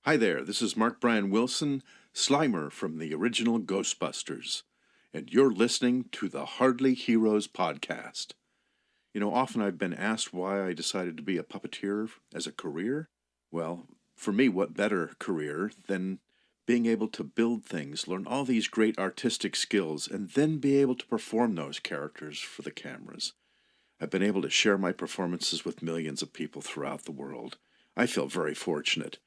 Hi there, this is Mark Brian Wilson, Slimer from the original Ghostbusters, and you're listening to the Hardly Heroes podcast. You know, often I've been asked why I decided to be a puppeteer as a career. Well, for me, what better career than being able to build things, learn all these great artistic skills, and then be able to perform those characters for the cameras. I've been able to share my performances with millions of people throughout the world. I feel very fortunate.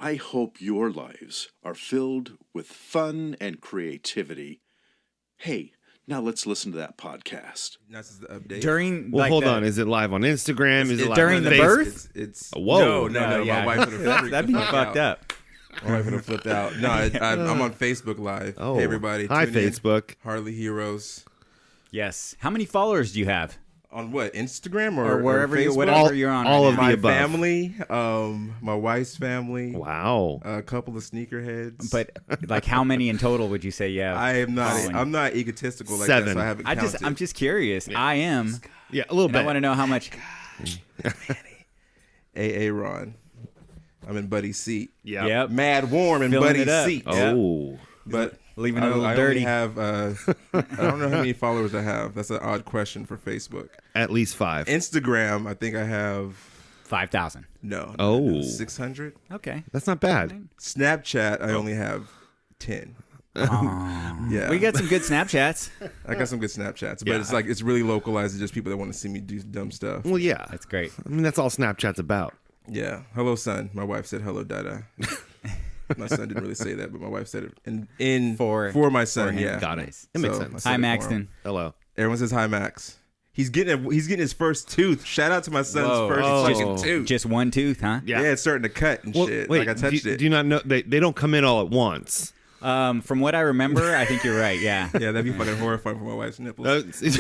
I hope your lives are filled with fun and creativity. Hey, now let's listen to that podcast. That's the update. During Well, hold on. Is it live on Instagram? Is it live during on the Facebook? birth? It's Whoa. No. yeah. My wife would have That'd be fucked up. My wife would have flipped out. No, I'm on Facebook Live. Oh. Hey, everybody. Hi, tune in. Facebook. Hardly Heroes. Yes. How many followers do you have? On what? Instagram Or wherever Facebook? whatever you're on. all right of now. the My above. family, my wife's family, Wow. a couple of sneakerheads. But like, how many in total would you say you have? I am not. following? I'm not egotistical like 7. that. So I haven't counted. I'm just curious. I am. Yeah, a little And I bit. want to know how much. AA Ron. I'm in Buddy's seat. Yeah. Yep. Mad warm in Filling Buddy's it up. seat. Oh. But Leaving it a little I dirty. only have. I don't know how many followers I have. That's an odd question for Facebook. At least 5. Instagram, I think I have 5,000. no. Oh. 600. Okay. That's not bad. Snapchat, I only have 10. Yeah, We got some good Snapchats. I got some good Snapchats, but Yeah. it's like it's really localized to just people that want to see me do dumb stuff. Well, yeah. That's great. I mean, that's all Snapchat's about. Yeah, hello son. My wife said hello Dada. My son didn't really say that, but my wife said it in For my son. him. Yeah, Got it. Nice. It makes So, sense. I Hi, said it for him. Maxton. Hello. Everyone says hi Max. He's getting his first tooth. Shout out to my son's Whoa. first Oh. fucking tooth. Just one tooth, huh? Yeah. Yeah, it's starting to cut and Well, shit. wait, like I touched do it. you not know? They don't come in all at once. From what I remember, I think you're right. Yeah. Yeah, that'd be fucking horrifying for my wife's nipples. It's- She's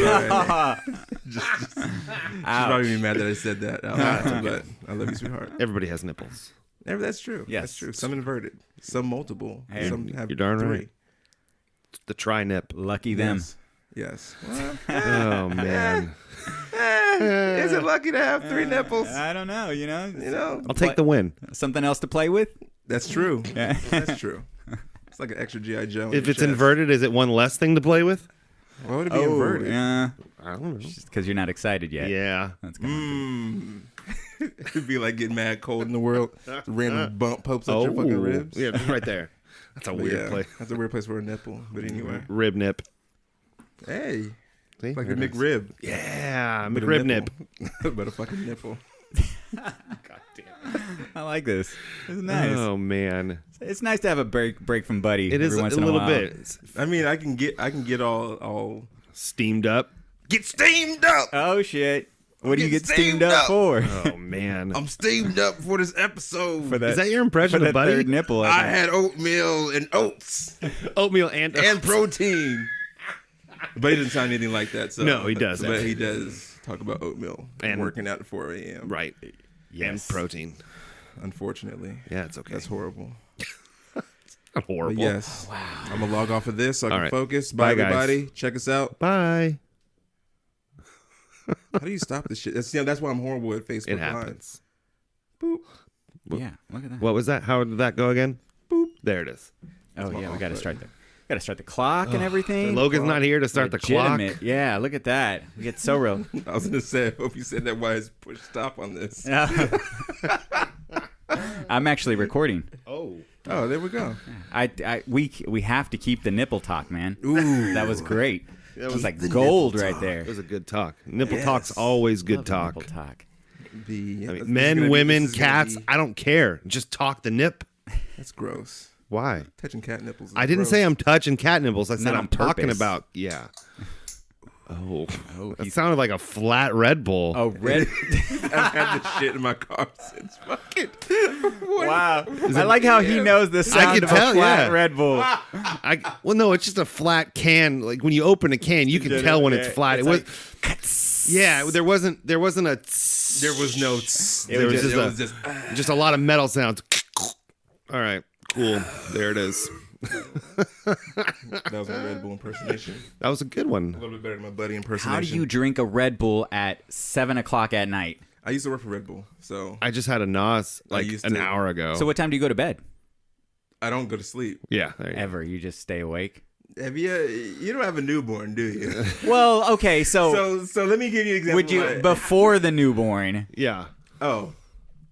probably be mad that I said that out loud, but I love you, sweetheart. Everybody has nipples. That's true. Yes. That's true. Some inverted, some multiple, Hey, some have you're darn 3. right. The tri-nip. Lucky them. Yes. Oh, man. Is it lucky to have 3 nipples? I don't know. You know, I'll take the win. Something else to play with? that's true. Yeah. That's true. It's like an extra GI Joe. If it's inverted, is it one less thing to play with? why would it be inverted? Yeah. I don't know. Just because you're not excited yet. Yeah. That's kind It'd be like getting mad cold in the world. A random bump pokes up your fucking ribs. Yeah, just right there. That's a But weird yeah, play. That's a weird place for a nipple. But anyway, Rib nip. hey, See? like the McRib. Yeah, But a McRib nip. nipple. But a fucking nipple. God damn. I like this. It's nice. Oh man, It's nice to have a break from Buddy. it is every a once in little while. bit. It's I mean, I can get all steamed up. get steamed up. Oh shit! What do you Get get steamed steamed up up. for? Oh man, I'm steamed up for this episode. For is that your impression for of that Buddy? third nipple? I had oatmeal and oats Oatmeal and and protein. But he doesn't sound anything like that. So. No, he doesn't. But he does talk about oatmeal and And- working out at 4 a.m. right. Yes. And protein. Unfortunately. Yeah, it's okay. That's horrible. Not horrible. But yes. Wow. I'm going to log off of this so I All can right. focus. Bye, Bye, guys. everybody. Check us out. Bye. How do you stop this shit? That's why I'm horrible at Facebook It Live. happens. Boop. Yeah. Look at that. What was that? How did that go again? Boop. There it is. Oh my yeah, we off got to button. start the. Got to start the clock and everything. Logan's not here to start the clock. Legitimate. Yeah, look at that. We get so real. I was going to say, I hope you said that while I push stop on this. I'm actually recording. Oh. Oh, there we go. We have to keep the nipple talk, man. Ooh. That was great. That was like the gold nipple right talk. there. It was a good talk. Nipple Yes. talk's always good Love talk. Nipple talk. I mean, men, women, cats, I don't care. Just talk the nip. That's gross. Why? Touching cat nipples. Is I didn't gross. say I'm touching cat nipples. I said Not I'm on talking purpose. about, yeah. Oh, that he's- sounded like a flat Red Bull. Oh, red. I've had this shit in my car since fucking. Wow. I like how he knows the sound can of tell, a flat yeah. Red Bull. Well, no, it's just a flat can. Like when you open a can, you can tell when it's yeah. flat. It's It was, yeah. There wasn't a. There was no. There was just just just a lot of metal sounds. All right, cool. There it is. that was my Red Bull impersonation. That was a good A one. little bit better than my buddy impersonation. How do you drink a Red Bull at 7:00 at night? I used to work for Red Bull, so I just had a NOS like used an to- hour ago. So what time do you go to bed? I don't go to sleep. Yeah. There you go. Ever. You just stay awake. Have you don't have a newborn, do you? Well, okay, so let me give you an example. would you before the newborn? Yeah. Oh,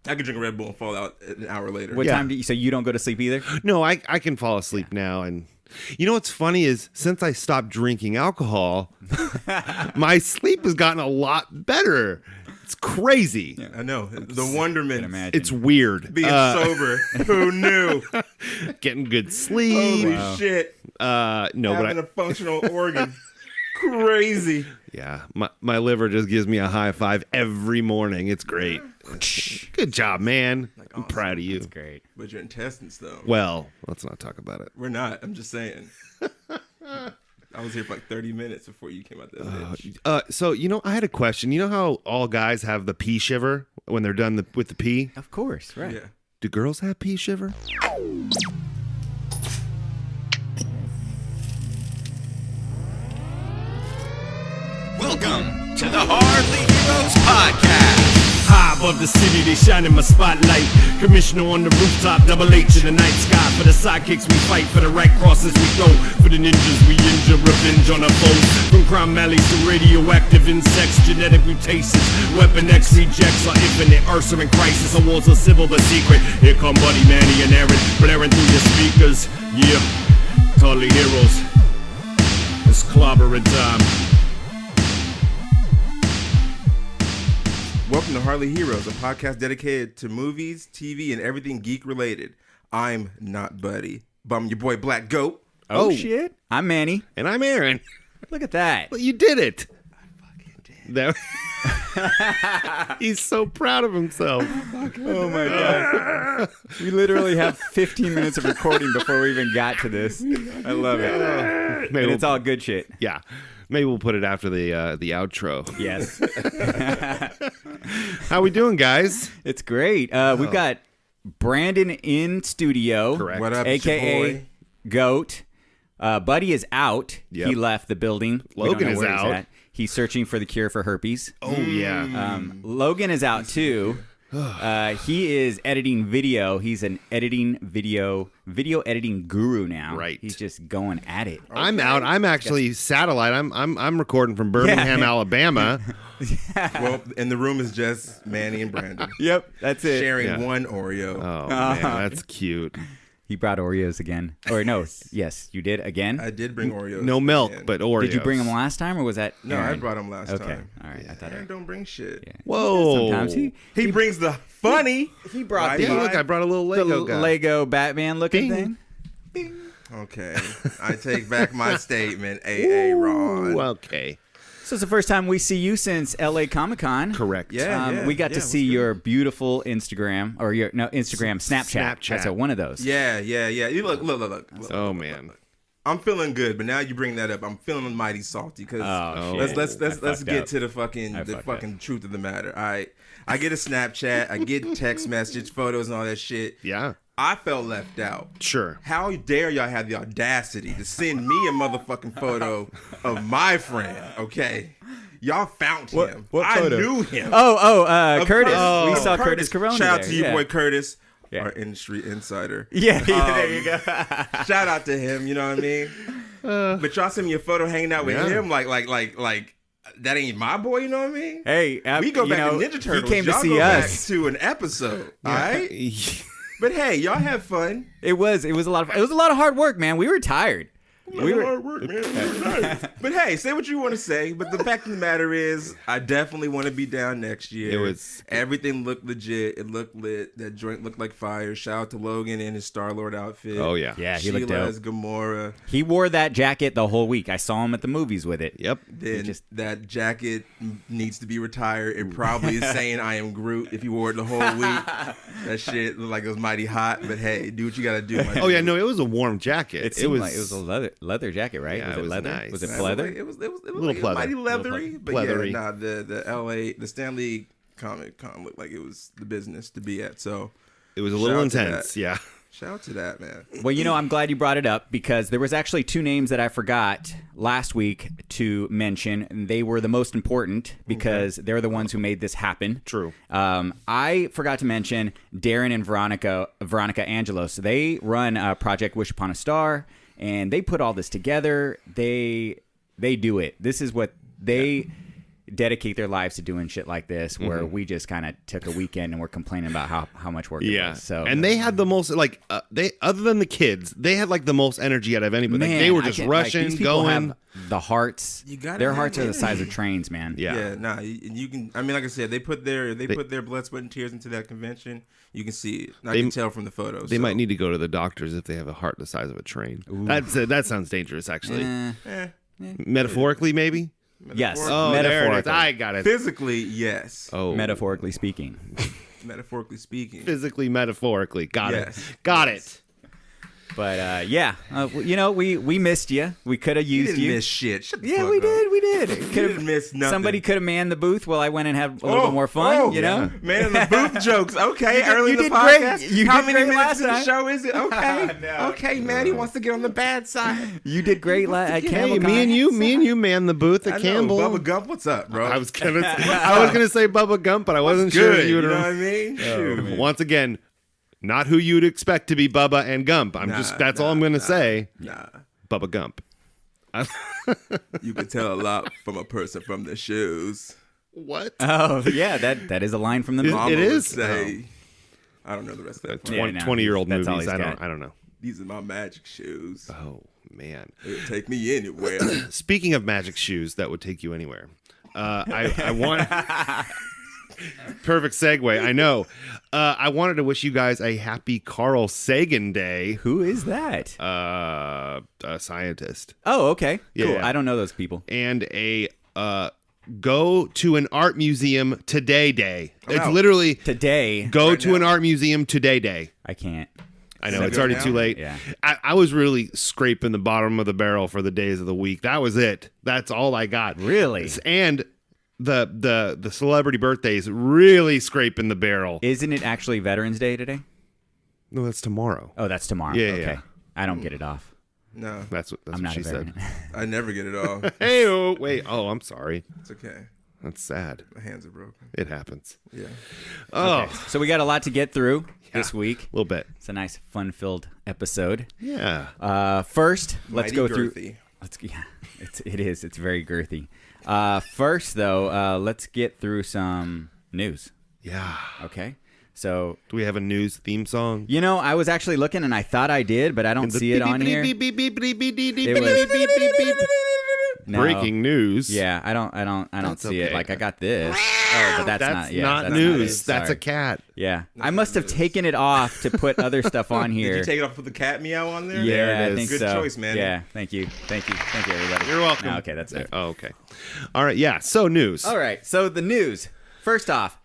I could drink a Red Bull and fall out an hour later. What time do you? So you don't go to sleep either? No, I can fall asleep now. And you know what's funny is since I stopped drinking alcohol, my sleep has gotten a lot better. It's crazy. I know. The wonderment. Imagine. It's weird. Being sober. Who knew? Getting good sleep. Holy shit. No, but Having a functional organ. Crazy. yeah, my liver just gives me a high five every morning. It's great. Good job, man. I'm proud of you. That's great. But your intestines, though. Well, let's not talk about it. We're not. I'm just saying. I was here for like 30 minutes before you came out that bitch. So, I had a question. You know how all guys have the pee shiver when they're done with the pee? Of course, right? Yeah. Do girls have pee shiver? Welcome to the Hardly Heroes Podcast. High above the city, they shine in my spotlight. Commissioner on the rooftop, double H in the night sky. For the sidekicks we fight, for the right crosses we go. For the ninjas we injure, revenge on our foes. From crime alleys to radioactive insects, genetic mutations. Weapon X rejects our infinite arson and crisis. Awards are civil but secret. Here come Buddy, Manny, and Aaron, blaring through your speakers. Yeah, Hardly Heroes. It's clobbering time. Welcome to Hardly Heroes, a podcast dedicated to movies, TV, and everything geek related. I'm not Buddy, but I'm your boy Black Goat. Oh shit! I'm Manny. And I'm Aaron. Look at that. Well, you did it. I fucking did. He's so proud of himself. Oh my god. We literally have 15 minutes of recording before we even got to this. I love it. And it's all good shit. Yeah. Maybe we'll put it after the outro. Yes. How we doing, guys? It's great. We've got Brandon in studio. Correct. What up, it's your AKA boy? Goat. Buddy is out. Yep. He left the building. We don't Logan know is where he's out. at. He's searching for the cure for herpes. Oh, yeah. Logan is out too. He is editing video. He's an video editing guru now. Right. He's just going at it. I'm out. I'm actually satellite. I'm recording from Birmingham, Yeah. Alabama. Well, and the room is just Manny and Brandon. Yep, that's it. Sharing Yeah. one Oreo. Oh, man, that's cute. He brought Oreos again. Or no, yes, you did again. I did bring Oreos. No milk, again. but Oreos. Did you bring them last time, or was that? No, I Aaron? brought them last Okay, time. all right. I thought Aaron don't bring shit. Whoa. sometimes He brings the funny. he brought Right. the, Yeah, look, I brought a little the Lego guy. Lego Batman looking Bing. thing. Okay, I take back my statement. AA Ron. Ooh, okay. So it's the first time we see you since LA Comic Con. Correct. Yeah. We got to Yeah, see what's good? your beautiful Instagram or your Snapchat. Snapchat. That's one of those. Yeah. You look. Oh, man. I'm feeling good, but now you bring that up, I'm feeling mighty salty because Oh, let's shit. let's I get fucked to the fucked fucking truth of the matter. I get a Snapchat, I get text message, photos, and all that shit. Yeah. I felt left out. Sure. How dare y'all have the audacity to send me a motherfucking photo of my friend? Okay, y'all found him. what I photo? knew him. Oh, Curtis. Oh, We saw Curtis Corona. Shout out there. to you, Yeah. boy Curtis, Yeah. our industry insider. Yeah, there you go. Shout out to him. You know what I mean? But y'all send me a photo hanging out with Yeah. him, like that ain't my boy. You know what I mean? Hey, We go you back know, to Ninja Turtles. He came to Y'all see go us. back to an episode. All right. But hey, y'all have fun. It was a lot of hard work, man. We were tired. We were hard work, man. But hey, say what you want to say. But the fact of the matter is, I definitely want to be down next year. It was- everything looked legit. It looked lit. That joint looked like fire. Shout out to Logan in his Star-Lord outfit. Oh, yeah. Yeah, he Sheila looked dope. as Gamora. He wore that jacket the whole week. I saw him at the movies with it. Yep. Then that jacket needs to be retired. It probably is saying I am Groot if he wore it the whole week. That shit looked like it was mighty hot. But hey, do what you got to do. my Oh, yeah. dude. No, it was a warm jacket. It seemed like it was a leather jacket, right? Yeah, was it it was leather? nice. Was it It leather? It was Little like, pleather. mighty Little leathery, but pleathery. yeah, the Stanley Comic Con looked like it was the business to be at. So It was a Shout little out to intense. that. Yeah. Shout out to that, man. Well, I'm glad you brought it up because there was actually 2 names that I forgot last week to mention. And they were the most important because they're the ones who made this happen. True. I forgot to mention Darren and Veronica Angelos. They run Project Wish Upon a Star, and they put all this together. They do it. This is what they dedicate their lives to, doing shit like this, where we just kind of took a weekend and we're complaining about how much work it was. So, and they had the most, like, they, other than the kids, they had like the most energy out of anybody. Man, Like, they were just rushing, these people going. have the hearts. Their hearts are the size of trains, man. Yeah. Nah, you can. I mean, like I said, they put their blood, sweat, and tears into that convention. You can see it. I can tell from the photos. They might need to go to the doctors if they have a heart the size of a train. That sounds dangerous, actually. Metaphorically, maybe. Yes. Oh, there it is. Metaphorically. I got it. Physically, yes. Oh, Metaphorically speaking. Metaphorically speaking. physically, metaphorically. Got Yes. it. Got it. But we missed you. We could have You used didn't you. miss shit. Shut the Yeah, fuck we up. did. We did. You didn't miss nothing. Somebody could have manned the booth while I went and had a little bit more fun. You know. Man, the booth jokes. Okay, early in you the did great. podcast. You How did many great minutes last in the time. show is it? Okay. Okay, man, he wants to get on the bad side. You did great at Hey, Campbell. me and you man the booth at I know. Campbell. Bubba Gump, what's up, bro? I was gonna say Bubba Gump, but I wasn't sure good. if you You would. know what I mean? Shoot. Once again, not who you'd expect to be Bubba and Gump. That's all I'm gonna say. Nah. Bubba Gump. You can tell a lot from a person from the shoes. What? Oh yeah, that is a line from the movie. Mama It would is? say, I don't know the rest of that. part. Yeah, no, 20-year-old that's all movies. he's I got. don't know. These are my magic shoes. Oh man. It'll take me anywhere. Speaking of magic shoes that would take you anywhere, I want. Perfect segue. I know. I wanted to wish you guys a happy Carl Sagan Day. Who is that? A scientist, Oh, okay. Cool. Yeah. I don't know those people. and a go to an art museum today day. It's out. literally Today, go Right to now. an art museum today day. I can't. I know Is it it's good already now? too late. Yeah. I was really scraping the bottom of the barrel for the days of the week. That was it. That's all I got. Really? And the celebrity birthdays really scraping the barrel. Isn't it actually Veterans Day today? No, that's tomorrow. Oh, that's tomorrow. Yeah, okay. yeah. I don't get it off. No, That's what I'm not she a said. veteran. I never get it all. Hey, oh, wait. Oh, I'm sorry. It's okay. That's sad. My hands are broken. It happens. Yeah. Oh, So we got a lot to get through this week. a little bit. It's a nice, fun-filled episode. Yeah. First, let's Mighty go through. girthy. It is. It's very girthy. First, though, let's get through some news. Yeah. Okay. So, Do we have a news theme song? I was actually looking, and I thought I did, but I don't see it on here. It was no. Breaking news. Yeah, I don't That's see it. okay. Like I got this. Oh, but that's not. Yeah, not that's news. Not it. That's a Sorry. cat. Yeah, I must have taken it off to put other stuff on here. Did you take it off with the cat meow on there? Yeah, There it I is. think Good so. choice, man. Yeah, thank you, everybody. You're welcome. No, okay, that's it. Oh, okay. All right. Yeah. So news. All right, so the news. First off,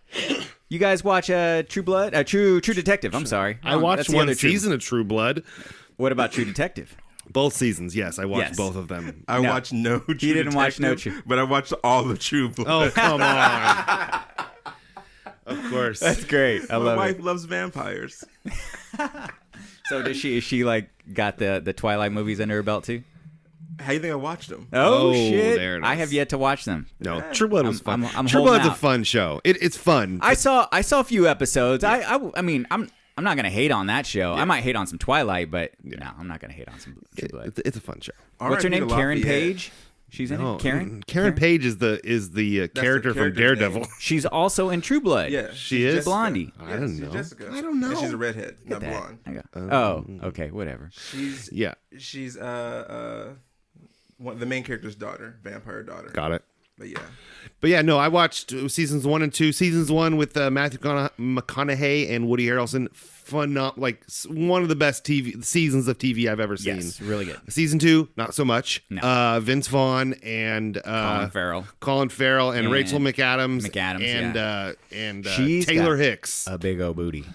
you guys watch True Blood? True Detective. I'm sorry. I watched That's the one other True- season of True Blood. What about True Detective? Both seasons. Yes, I watched Yes. both of them. I No. watched no True He didn't watch no Detective, True- but I watched all of True Blood. Oh, come on. Of course. That's great. I My love wife it. loves vampires. So does she? Is she like got the Twilight movies under her belt too? How you think I watched them? Oh, Oh, shit! there it I is. have yet to watch them. No, True Blood was fun. I'm True holding Blood's a out. fun show. It's fun. I saw a few episodes. I mean, I'm not gonna hate on that show. I might hate on some Twilight, but no, I'm not gonna hate on some True Blood. It's a fun show. What's her R.I.P. name? to Karen Lafayette. Page. She's in Oh, it. Karen. Karen Page is the character from character's Daredevil. name. She's also in True Blood. Yeah, She she's is? Jessica. Blondie. I don't she's know. Jessica. I don't know. And she's a redhead, not That- blonde. I go, okay, whatever. She's Yeah, she's the main character's daughter, vampire daughter. got it. But yeah, But yeah, no, I watched seasons 1 and 2. Seasons 1 with Matthew McConaughey and Woody Harrelson. One of the best seasons of TV I've ever seen. Yes, really good. Season 2, not so much. No. Vince Vaughn and Colin Farrell. and And Rachel McAdams. McAdams, and She's Taylor got Hicks. A big old booty.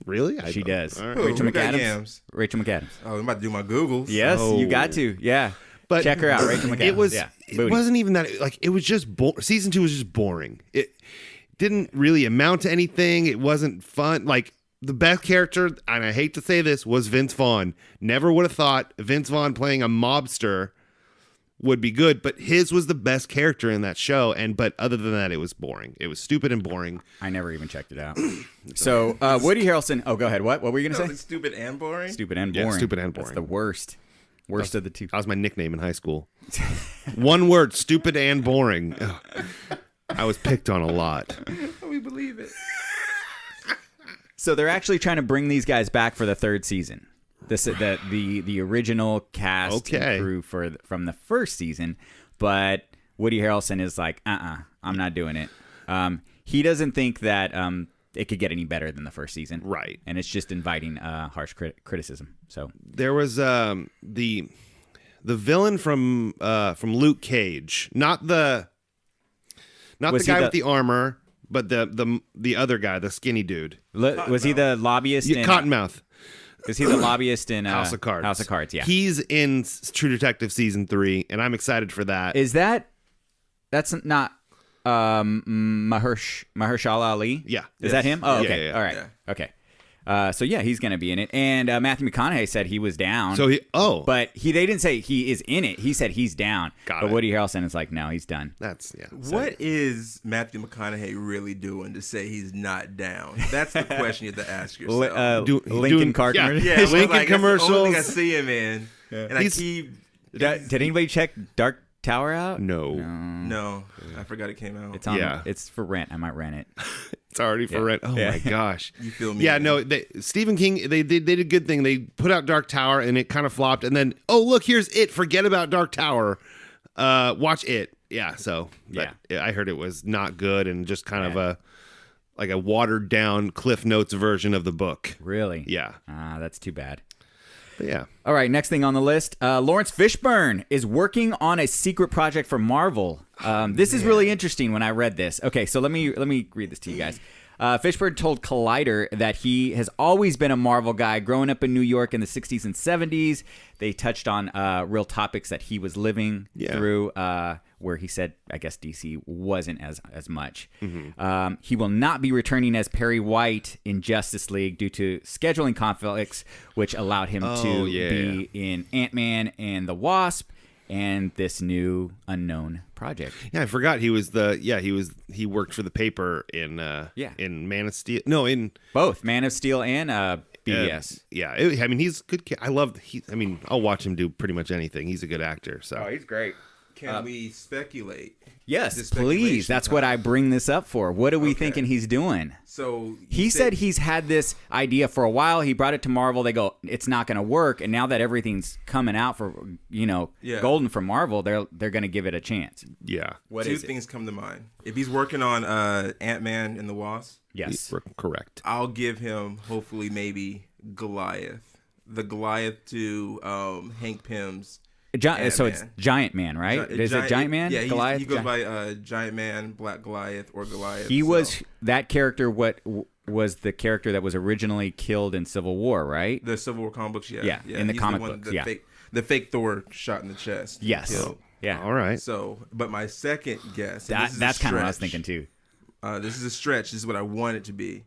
Really? She does. All right. Rachel Who got McAdams. yams? Rachel McAdams. Oh, I'm about to do my Googles. Yes, Oh. you got to. Yeah. But check her out, Rachel McAdams. It was. Yeah. It Booty. wasn't even that. Like it was just. Season 2 was just boring. It didn't really amount to anything. It wasn't fun. Like the best character, and I hate to say this, was Vince Vaughn. Never would have thought Vince Vaughn playing a mobster would be good, but his was the best character in that show. But other than that, it was boring. It was stupid and boring. I never even checked it out. So Woody Harrelson. Oh, go ahead. What were you gonna say? Stupid and boring. Stupid and boring. Yeah, stupid and That's boring. the worst. Worst of the two. That was my nickname in high school. One word: stupid and boring. Ugh. I was picked on a lot. We believe it. So they're actually trying to bring these guys back for the third season. The original cast and crew from the first season, but Woody Harrelson is like, I'm not doing it. He doesn't think that it could get any better than the first season, right? And it's just inviting harsh criticism. So there was the villain from Luke Cage, not the guy with the armor, but the other guy, the skinny dude. Was he the lobbyist? Yeah, Cottonmouth. Is he the lobbyist in House of Cards? House of Cards, yeah. He's in True Detective season 3, and I'm excited for that. That's not Mahershala Ali? Yeah. Is that him? Oh, okay. Yeah. All right. Yeah. Okay. So yeah, he's gonna be in it, and Matthew McConaughey said he was down. So but they didn't say he is in it. He said he's down. Got but it. Woody Harrelson is like, no, he's done. What is Matthew McConaughey really doing to say he's not down? That's the question you have to ask yourself. Lincoln Carter. Yeah, Lincoln like, commercials. That's the only thing I see him in. And I keep. Did anybody check Dark Tower out? No, I forgot it came out. It's on. It's for rent. I might rent it. It's already for rent. Oh my gosh. You feel me? Yeah, no. Stephen King. They did a good thing. They put out Dark Tower, and it kind of flopped. And then, look, here's It. Forget about Dark Tower. Watch It. Yeah. So I heard it was not good and just kind of a watered down Cliff Notes version of the book. Really? Yeah. That's too bad. But yeah. All right, next thing on the list, Lawrence Fishburne is working on a secret project for Marvel. This is really interesting when I read this. Okay, so let me read this to you guys. Fishburne told Collider that he has always been a Marvel guy. Growing up in New York in the 60s and 70s, they touched on real topics that he was living through, where he said, I guess DC wasn't as much. Mm-hmm. He will not be returning as Perry White in Justice League due to scheduling conflicts, which allowed him to be in Ant-Man and the Wasp and this new unknown project. Yeah, I forgot he was he worked for the paper in Man of Steel. No, in both Man of Steel and BVS. He's good. I'll watch him do pretty much anything. He's a good actor. So he's great. Can we speculate? Yes, please. That's what I bring this up for. What are we thinking he's doing? So he said he's had this idea for a while. He brought it to Marvel. They go, it's not going to work. And now that everything's coming out for golden from Marvel, they're going to give it a chance. Yeah. Two things come to mind. If he's working on Ant-Man and the Wasp, yes, correct. I'll give him hopefully maybe Goliath, the Goliath to Hank Pym's. So it's Giant Man, right? Is it Giant Man? Yeah, Goliath? He goes by Giant Man, Black Goliath, or Goliath. He was that character. What was the character that was originally killed in Civil War? Right? The Civil War comic books. Yeah. In the comic books. The fake Thor shot in the chest. Yes. Killed. Yeah. All right. So, but my second guess. That's kind of what I was thinking too. This is a stretch. This is what I want it to be.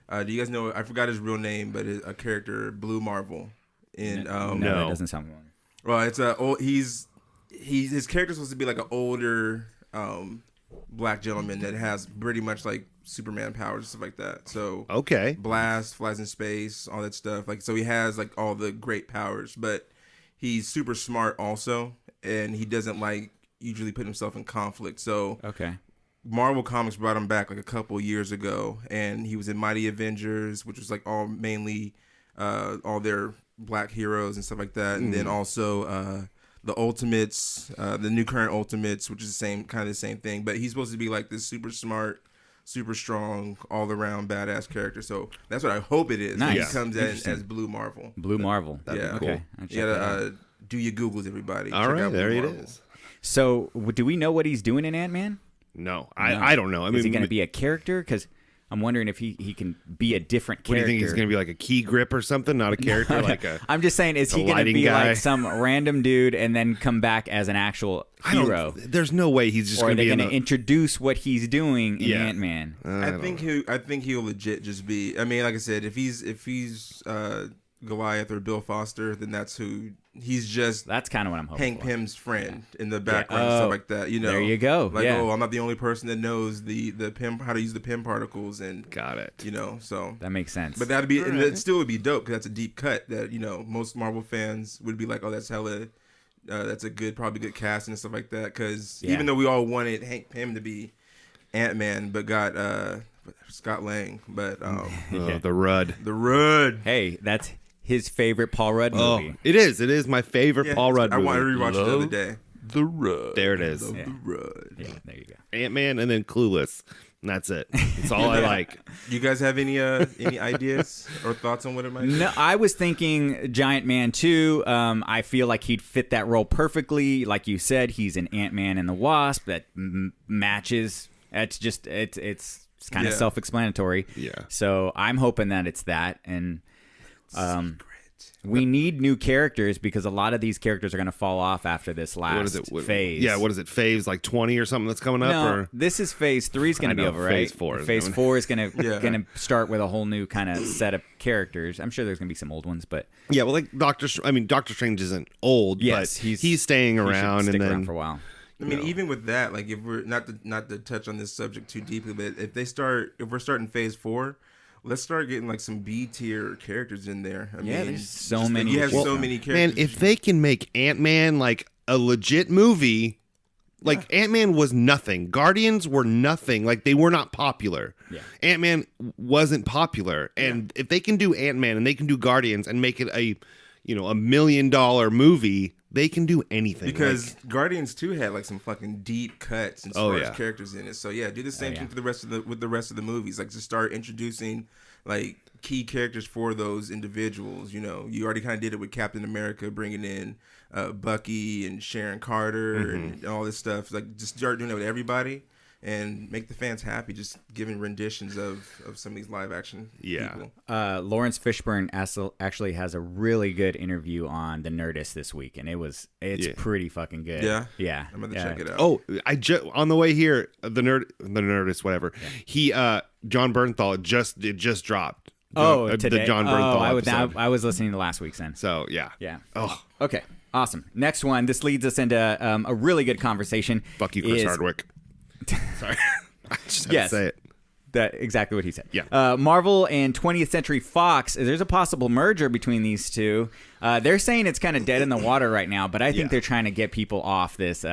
Do you guys know? I forgot his real name, but a character Blue Marvel. No, that doesn't sound familiar. Well, it's his character's supposed to be like an older black gentleman that has pretty much like Superman powers and stuff like that. So blast, flies in space, all that stuff. Like, so he has like all the great powers, but he's super smart also, and he doesn't like usually put himself in conflict. So Marvel Comics brought him back like a couple years ago, and he was in Mighty Avengers, which was like all mainly all their black heroes and stuff like that, and then also the Ultimates, the new current Ultimates, which is the same thing. But he's supposed to be like this super smart, super strong, all around badass character. So that's what I hope it is. Nice. He comes in as Blue Marvel. Blue Marvel. Yeah, okay. You gotta do your Googles, everybody. All right, there it is. So, do we know what he's doing in Ant-Man? No, I don't know. I mean, is he going to be a character? Because I'm wondering if he can be a different What do character. you think he's going to be, like a key grip or something? Not a character, like a. I'm just saying, is he going to lighting be guy? like some random dude and then come back as an actual hero? There's no way he's just Or are going to they be going to introduce what he's doing in Ant-Man? I think he'll legit just be. I mean, like I said, if he's Goliath or Bill Foster, then that's who he's just. That's kind of what I'm hoping Hank for. Pym's friend in the background and stuff like that. You know, there you go. Like, yeah. oh, I'm not the only person that knows the Pym, how to use the Pym particles, and Got it. You know, so That makes sense. but that'd be, and it still would be dope because that's a deep cut that most Marvel fans would be like, oh, that's hella. That's a probably good casting and stuff like that. Because even though we all wanted Hank Pym to be Ant-Man, but got Scott Lang, but the Rudd. the Rudd. Hey, that's his favorite Paul Rudd movie. It is. It is my favorite Paul Rudd I movie. wanted to rewatch it the other day. The Rudd. There it is. The Rudd. Yeah, there you go. Ant-Man and then Clueless. And that's it. That's all I like. You guys have any ideas or thoughts on what it might be? No, I was thinking Giant Man 2. I feel like he'd fit that role perfectly. Like you said, he's an Ant-Man and the Wasp that matches. It's just it's kind of self-explanatory. Yeah. So I'm hoping that it's that, and we need new characters because a lot of these characters are going to fall off after this last phase. Yeah, what is it? Phase like 20 or something that's coming up? No, Or this is phase 3 is going to be over, right? Phase 4 is Phase coming. 4 is going to start with a whole new kind of set of characters. I'm sure there's going to be some old ones, but yeah, well, like Doctor Strange isn't old, yes, but he's staying around stick and then around for a while. I mean, even with that, like if we're not to touch on this subject too deeply, but if we're starting phase 4, let's start getting like some B tier characters in there. I mean, there's so many. You have so many characters. Man, if they can make Ant-Man like a legit movie, like Ant-Man was nothing. Guardians were nothing. Like they were not popular. Yeah. Ant-Man wasn't popular. And if they can do Ant-Man and they can do Guardians and make it a $1 million movie, they can do anything. Because Guardians 2 had like some fucking deep cuts and characters in it. So yeah, do the same thing for the rest of the movies. Like just start introducing like key characters for those individuals. You already kind of did it with Captain America, bringing in Bucky and Sharon Carter and all this stuff. Like just start doing it with everybody and make the fans happy. Just giving renditions of some of these live action people. Lawrence Fishburne actually has a really good interview on the Nerdist this week, and it's pretty fucking good. Yeah. I'm gonna check it out. Oh, on the way here, the Nerdist, whatever. He John Bernthal just dropped. Today? The John Bernthal episode. I was listening to last week's then. So yeah. Oh, okay, awesome. Next one. This leads us into a really good conversation. Fuck you, Chris Hardwick. Sorry, I just had to say it. That exactly what he said. Yeah. Marvel and 20th Century Fox. There's a possible merger between these two. They're saying it's kind of dead in the water right now, but I think they're trying to get people off this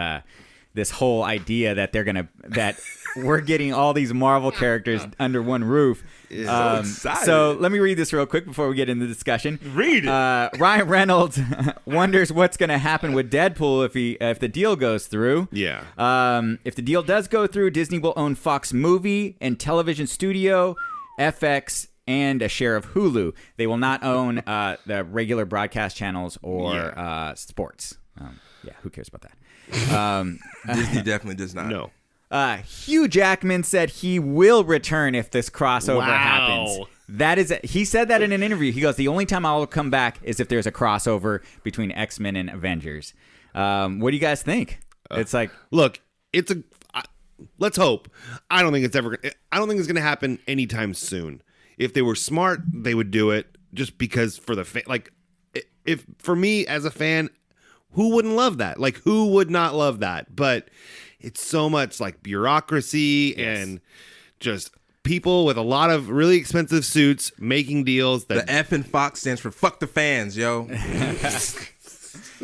whole idea that that we're getting all these Marvel characters under one roof. So excited. So let me read this real quick before we get into the discussion. Read it. Ryan Reynolds wonders what's going to happen with Deadpool if the deal goes through. Yeah. If the deal does go through, Disney will own Fox Movie and Television Studio, FX, and a share of Hulu. They will not own the regular broadcast channels or sports. Who cares about that? Disney definitely does not. No. Hugh Jackman said he will return if this crossover happens. He said that in an interview. He goes, the only time I'll come back is if there's a crossover between X-Men and Avengers. What do you guys think? It's like, look, let's hope. I don't think it's going to happen anytime soon. If they were smart, they would do it just because for the if for me as a fan, who wouldn't love that? Like, who would not love that? But it's so much like bureaucracy and just people with a lot of really expensive suits making deals. That the F in Fox stands for fuck the fans, yo.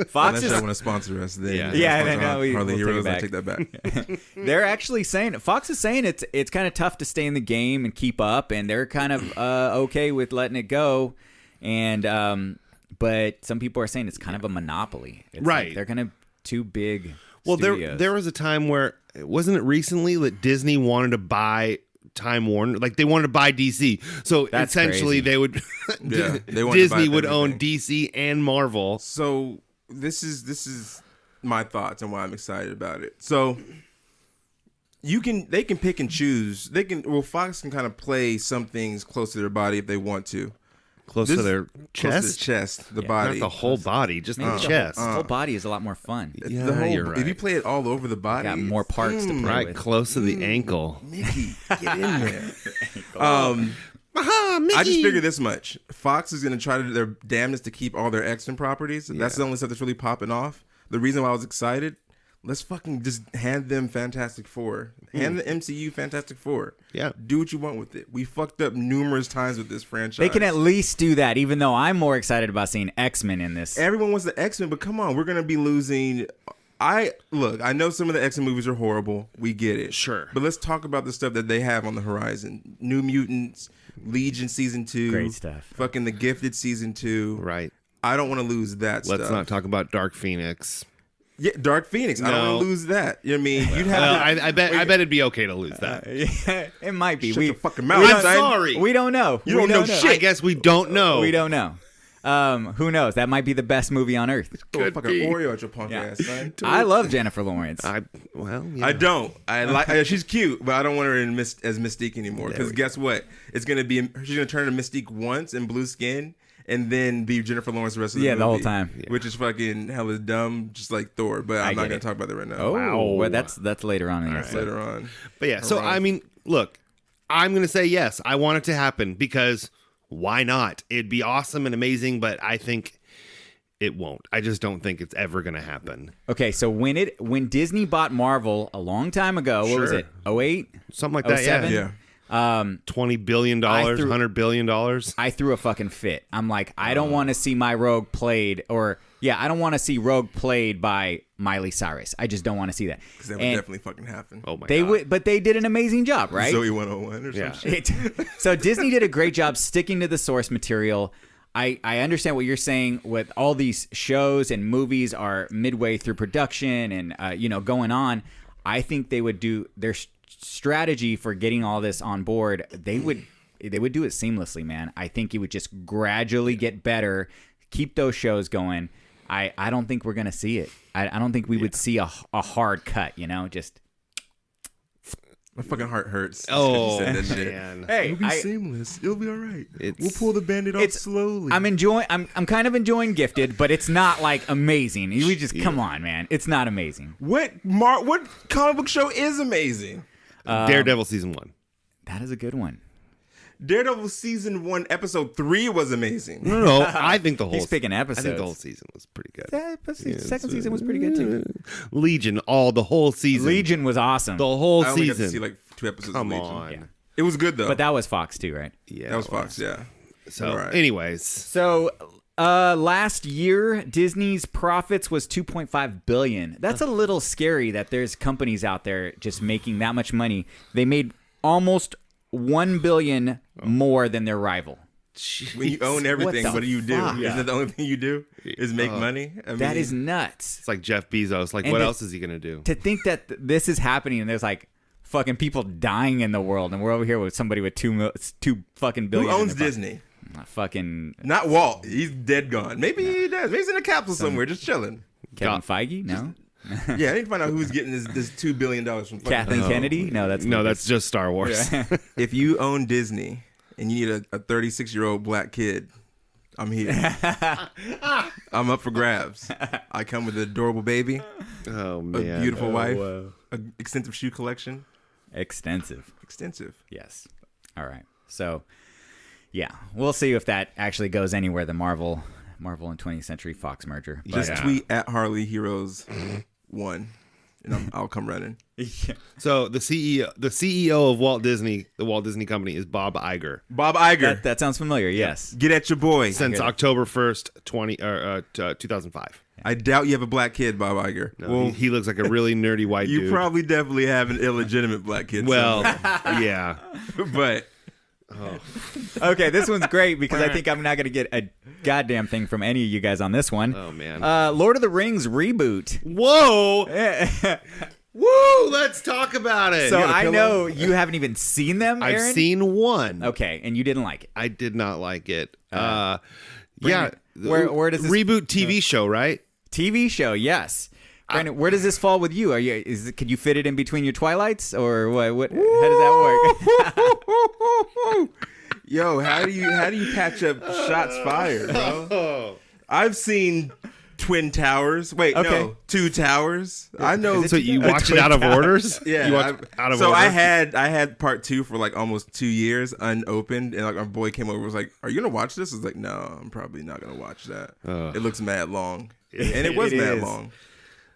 Fox is want to sponsor us. I know. We'll take that back. They're actually saying Fox is saying it's kind of tough to stay in the game and keep up, and they're kind of okay with letting it go. And but some people are saying it's kind of a monopoly. It's right? Like they're kind of too big. Well, studios. there was a time where wasn't it recently that Disney wanted to buy Time Warner, like they wanted to buy DC. So that's essentially, crazy. they would Disney would own DC and Marvel. So this is my thoughts and why I'm excited about it. So They can pick and choose. Fox can kind of play some things close to their body if they want to. Close to their chest? The body. Not the whole body, just the chest. The whole body is a lot more fun. Yeah, you're right. If you play it all over the body, Got more parts to play Right, with. close to the ankle. Mickey, get in there. I just figured this much. Fox is going to try their damnedest to keep all their X-Men properties. That's the only stuff that's really popping off. The reason why I was excited, let's fucking just hand them Fantastic Four. Hand the MCU Fantastic Four. Yeah. Do what you want with it. We fucked up numerous times with this franchise. They can at least do that, even though I'm more excited about seeing X-Men in this. Everyone wants the X-Men, but come on, we're going to be losing... I know some of the X-Men movies are horrible. We get it. Sure. But let's talk about the stuff that they have on the horizon. New Mutants, Legion Season 2. Great stuff. Fucking The Gifted Season 2. Right. I don't want to lose that stuff. Let's not talk about Dark Phoenix. Yeah, Dark Phoenix. I don't want to lose that. You know what I mean? You'd have Well, I bet it'd be okay to lose that. It might be. Shut your fucking mouth. I'm sorry. We don't know. You don't know shit. I guess we don't know. We don't know. Who knows? That might be the best movie on earth. Throw a fucking Oreo at your punk ass, son. I love Jennifer Lawrence. I don't. I like. She's cute, but I don't want her in as Mystique anymore. Because guess what? It's gonna be. She's gonna turn into Mystique once in blue skin, and then be Jennifer Lawrence the rest of the movie. the whole time. Which is fucking hella dumb, just like Thor. But I'm not gonna talk about that right now. Oh, well, that's later on in the That's episode. later on. But yeah, so I mean, look, I'm gonna say yes. I want it to happen because why not? It'd be awesome and amazing, but I think it won't. I just don't think it's ever gonna happen. Okay, so when Disney bought Marvel a long time ago, what was Sure. it? 08? Something like that. 07? Yeah. Yeah. $20 billion, $100 billion. I threw a fucking fit. I'm like, I don't want to see my Rogue played, I don't want to see Rogue played by Miley Cyrus. I just don't want to see that. Because that would definitely fucking happen. Oh my They god. would, but they did an amazing job, right? Zoe 101 or some shit. So Disney did a great job sticking to the source material. I understand what you're saying with all these shows and movies are midway through production and going on. I think they would do their strategy for getting all this on board. They would do it seamlessly, man. I think it would just gradually get better, keep those shows going. I don't think we're gonna see it. I don't think we would see a hard cut. Just My fucking heart hurts. Oh, said that shit. man. hey, It'll be seamless. It'll be all right. It's- We'll pull the Band-Aid off slowly. I'm kind of enjoying Gifted, but it's not like amazing. We just come on, man. It's not amazing. What comic book show is amazing? Daredevil season 1. That is a good one. Daredevil season 1, episode 3 was amazing. No, I think the whole. He's picking I think episodes. the whole season was pretty good. Second season was pretty good too. Legion, the whole season. Legion was awesome. the whole I only got to season. see like 2 episodes Come of Legion. on. Yeah. It was good though. But that was Fox too, right? Yeah, that was Fox, yeah. So, All right. anyways, So last year Disney's profits was $2.5 billion. That's a little scary that there's companies out there just making that much money. They made almost $1 billion more than their rival. When you own everything, the what do you do? fuck? Isn't that the only thing you do? Is make money? I mean, That is nuts. it's like Jeff Bezos. Like, And what to- else is he gonna do? To think that this is happening and there's like fucking people dying in the world, and we're over here with somebody with two fucking who billion. in owns their Disney? pocket. Fucking Not Walt. He's dead gone. Maybe he does. Maybe he's in a capsule somewhere, just chilling. Kevin Feige? No. Yeah, I need to find out who's getting this $2 billion from fucking Kathleen Kennedy? No, that's No, that's just Star Wars. If you own Disney and you need a 36-year-old black kid, I'm here. I'm up for grabs. I come with an adorable baby, Oh a man, beautiful wife, an extensive shoe collection. extensive. Extensive. Yes. All right. So, yeah, we'll see if that actually goes anywhere. The Marvel and 20th Century Fox merger. But, Just tweet at Harley Heroes 1, and I'll come running. So the CEO of Walt Disney, the Walt Disney Company, is Bob Iger. Bob Iger, that sounds familiar. Yes. get at your boy. Since October 1st, 2005. I doubt you have a black kid, Bob Iger. No, Well, he looks like a really nerdy white you dude. probably definitely have an illegitimate black kid. Well, yeah. somewhere. But Okay, this one's great because I think I'm not going to get a goddamn thing from any of you guys on this one. Oh man. Lord of the Rings reboot. Whoa. Woo! Let's talk about it. So got a I pillow? know you haven't even seen them, Aaron? I've seen one. Okay, and you didn't like it. I did not like it. Bring Yeah. it- where does this- reboot TV show, right? TV show, yes. Brandon, where does this fall with you? Could you fit it in between your Twilights, or what? How does that work? Yo, how do you patch up shots fired, bro? I've seen Twin Towers. Wait, no, Two Towers. I know. So you watch it out of orders? Yeah, you watch out of so order? I had part 2 for like almost 2 years unopened, and like our boy came over and was like, "Are you gonna watch this?" I was like, "No, I'm probably not gonna watch that. It looks mad long," and it was mad long.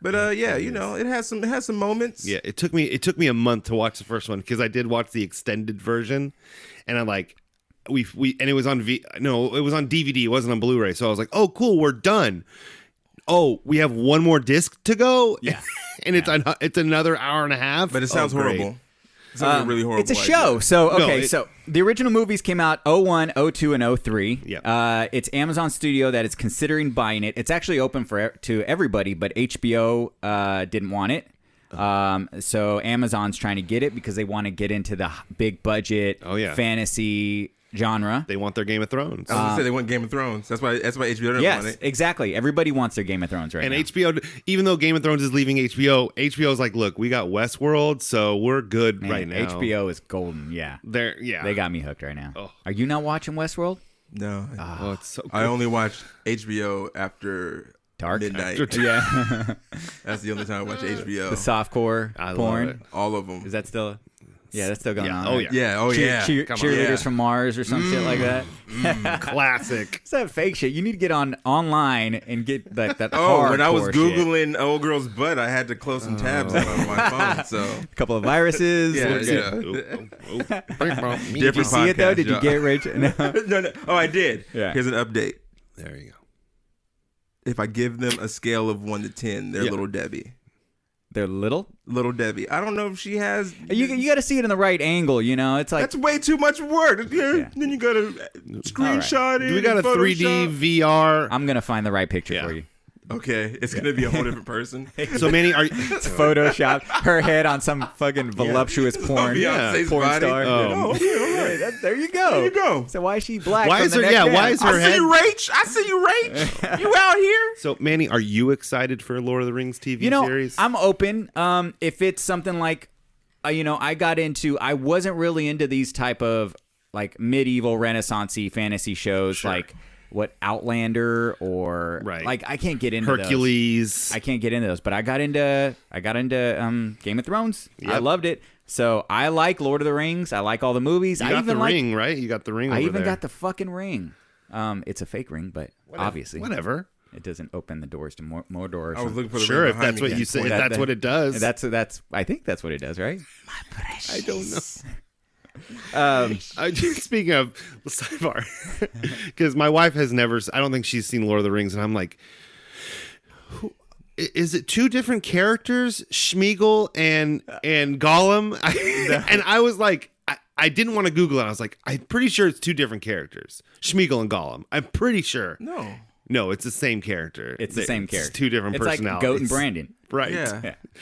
But yeah, you know, it has some moments. Yeah, it took me a month to watch the first one because I did watch the extended version, and I'm like, we and it was on it was on DVD, it wasn't on Blu-ray. So I was like, oh, cool, we're done. Oh, we have one more disc to go. Yeah, and it's another hour and a half. But it sounds horrible. It sounds really horrible. It's a show. So so the original movies came out 01, 02, and 03. Yeah. It's Amazon Studio that is considering buying it. It's actually open to everybody, but HBO didn't want it. So Amazon's trying to get it because they want to get into the big budget fantasy genre. They want their Game of Thrones. I was gonna say they want Game of Thrones. That's why HBO doesn't want it. Exactly. Everybody wants their Game of Thrones right now. And HBO, even though Game of Thrones is leaving HBO's like, look, we got Westworld, so we're good right now. HBO is golden. Yeah. They got me hooked right now. Oh. Are you not watching Westworld? No. Oh, it's so good. I only watch HBO after dark midnight. Yeah. That's the only time I watch HBO. The softcore porn. Love it. All of them. Is that still? Yeah, that's still going on. Oh, right? yeah. Cheerleaders from Mars or some shit like that. Classic. It's that fake shit. You need to get online and get that. When I was hardcore Googling old girl's butt, I had to close some tabs on my phone. So a couple of viruses. Different Did you see it though? Did you get rich? No. No. Oh, I did. Yeah. Here's an update. There you go. If I give them a scale of 1 to 10, they're Little Debbie. They're little Debbie. I don't know if she has. You got to see it in the right angle. You know, it's like that's way too much work. Then you got to screenshot it. Do we got a 3D VR? I'm gonna find the right picture for you. Okay, it's gonna be a whole different person. So Manny, it's Photoshop her head on some fucking voluptuous porn. Porn star. Okay. There you go. There you go. So why is she black? Why is her? Yeah, why is her head? I see you, Rach. You out here? So Manny, are you excited for a Lord of the Rings TV series? I'm open. If it's something like, I wasn't really into these type of like medieval Renaissance-y fantasy shows like. What Outlander or like I can't get into Hercules. Those. I can't get into those, but I got into Game of Thrones. Yep. I loved it. So I like Lord of the Rings. I like all the movies. You got the ring, right? You got the ring. I even got the fucking ring. It's a fake ring, but obviously whatever. It doesn't open the doors to more doors. I was looking for the ring if that's what you say. That's what it does. That's. I think that's what it does, right? My precious. I don't know. Speaking of sidebar, because my wife has never. I don't think she's seen Lord of the Rings, and I'm like, is it two different characters, Schmeagol and Gollum? And I was like, I didn't want to Google it. I was like, I'm pretty sure it's two different characters, Schmeagol and Gollum. I'm pretty sure. No, it's the same character. It's the same character. It's two different personalities. It's like Goat and Brandon. Right.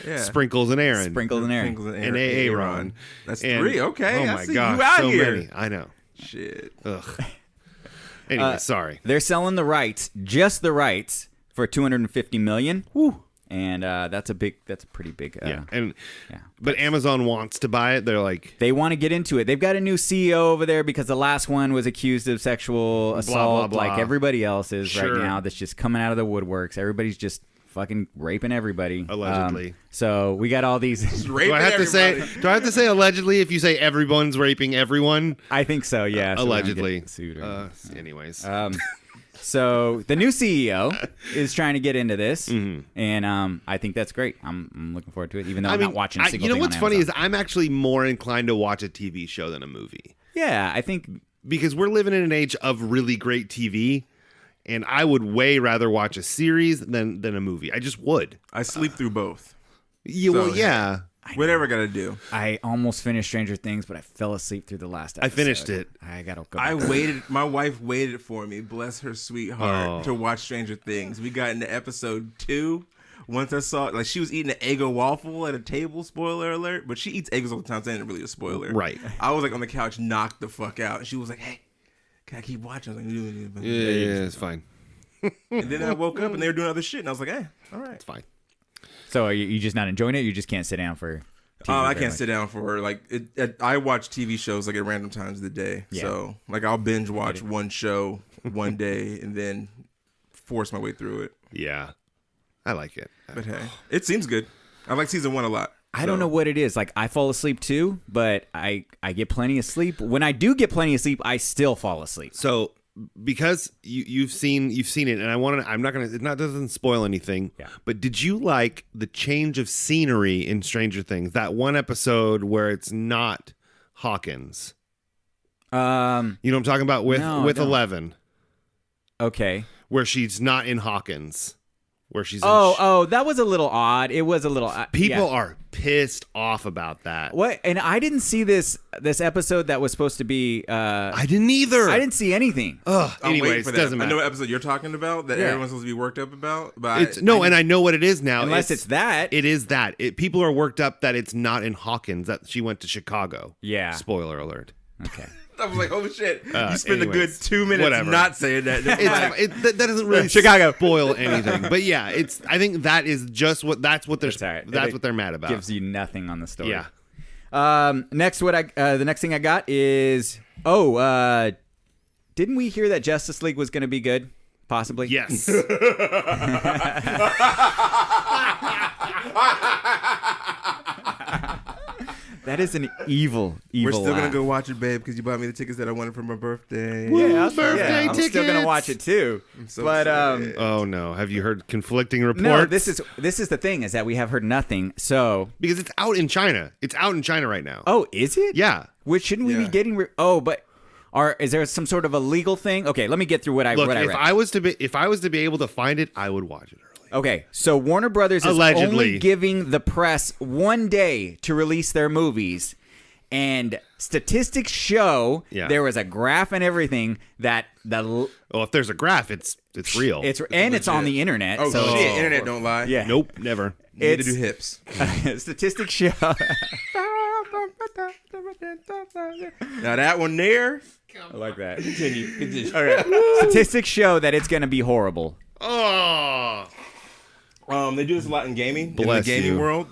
Yeah. Sprinkles and Aaron. And Aaron. That's 3. Okay. Oh my gosh. You out so here. many. I know. Shit. Ugh. Anyway, sorry. They're selling the rights, just the rights, for $250 million. Woo. And that's a pretty big. But Amazon wants to buy it. They're like, they want to get into it. They've got a new CEO over there because the last one was accused of sexual assault, blah, blah. like everybody else is Sure. right now. That's just coming out of the woodworks. Everybody's just fucking raping everybody. Allegedly. So we got all these. Do I have to say allegedly if you say everyone's raping everyone? I think so. Yeah. So allegedly. Sued anyways. So the new CEO is trying to get into this, and I think that's great. I'm looking forward to it, even though I'm not watching a single thing. You know what's on funny Amazon. is I'm actually more inclined to watch a TV show than a movie. Yeah, I think because we're living in an age of really great TV, and I would way rather watch a series than a movie. I just would. I sleep through both. Yeah. Whatever I gotta do. I almost finished Stranger Things, but I fell asleep through the last episode. I finished it. I gotta go. I waited. My wife waited for me. Bless her sweetheart to watch Stranger Things. We got into episode 2. Once I saw, like, she was eating an Eggo waffle at a table. Spoiler alert! But she eats Eggos all the time, so it ain't really a spoiler. Right. I was like on the couch, knocked the fuck out. And she was like, "Hey, can I keep watching?" I was like, "Yeah, it's fine." And then I woke up and they were doing other shit, and I was like, "Hey, all right, it's fine." So are you just not enjoying it? You just can't sit down for TV I very can't much? sit down for like it. I watch TV shows like at random times of the day. Yeah. So like I'll binge watch one show one day and then force my way through it. Yeah, I like it. But hey, it seems good. I like season 1 a lot. I don't know what it is. Like I fall asleep too, but I get plenty of sleep. When I do get plenty of sleep, I still fall asleep. So because you've seen it, and I'm not gonna. It doesn't spoil anything. Yeah. But did you like the change of scenery in Stranger Things? That one episode where it's not Hawkins. You know what I'm talking about with No, I don't. 11, Okay. where she's not in Hawkins, where she's. That was a little odd. It was a little. People yeah. are pissed off about that. What? And I didn't see this episode that was supposed to be. I didn't either. I didn't see anything. Ugh. I'm waiting Anyways, for it that. doesn't I matter. know what episode you're talking about that Yeah. everyone's supposed to be worked up about. But And I know what it is now. Unless it's that. It is that. People are worked up that it's not in Hawkins, that she went to Chicago. Yeah. Spoiler alert. Okay. I was like, oh shit! You spent a good anyways, 2 minutes whatever. not saying that. That doesn't really Chicago. spoil anything. But yeah, I think that is just that's what they're That's all right. that's It what they're mad about. Gives you nothing on the story. Yeah. Next, the next thing I got is didn't we hear that Justice League was going to be good? Possibly. Yes. That is an evil. We're still gonna laugh. go watch it, babe, because you bought me the tickets that I wanted for my birthday. Yeah, Birthday I'm still gonna tickets. watch it too. so but excited. Oh no! Have you heard conflicting reports? no, this is the thing is that we have heard nothing. So because it's out in China. It's out in China right now. oh, is it? Yeah. Which shouldn't we be Yeah. getting? But is there some sort of a legal thing? Okay, let me get through what I Look, read. if I was to be able to find it, I would watch it early. Okay, so Warner Brothers is Allegedly. only giving the press 1 day to release their movies, and statistics show there was a graph and everything that Well, if there's a graph, it's real. it's on the internet. Oh so shit! Internet don't lie. yeah, Nope, never. Need to It's- do hips. statistics show. Now that one there. I like that. Continue. All right. Statistics show that it's going to be horrible. Oh. They do this a lot in gaming, Bless in the gaming you. world,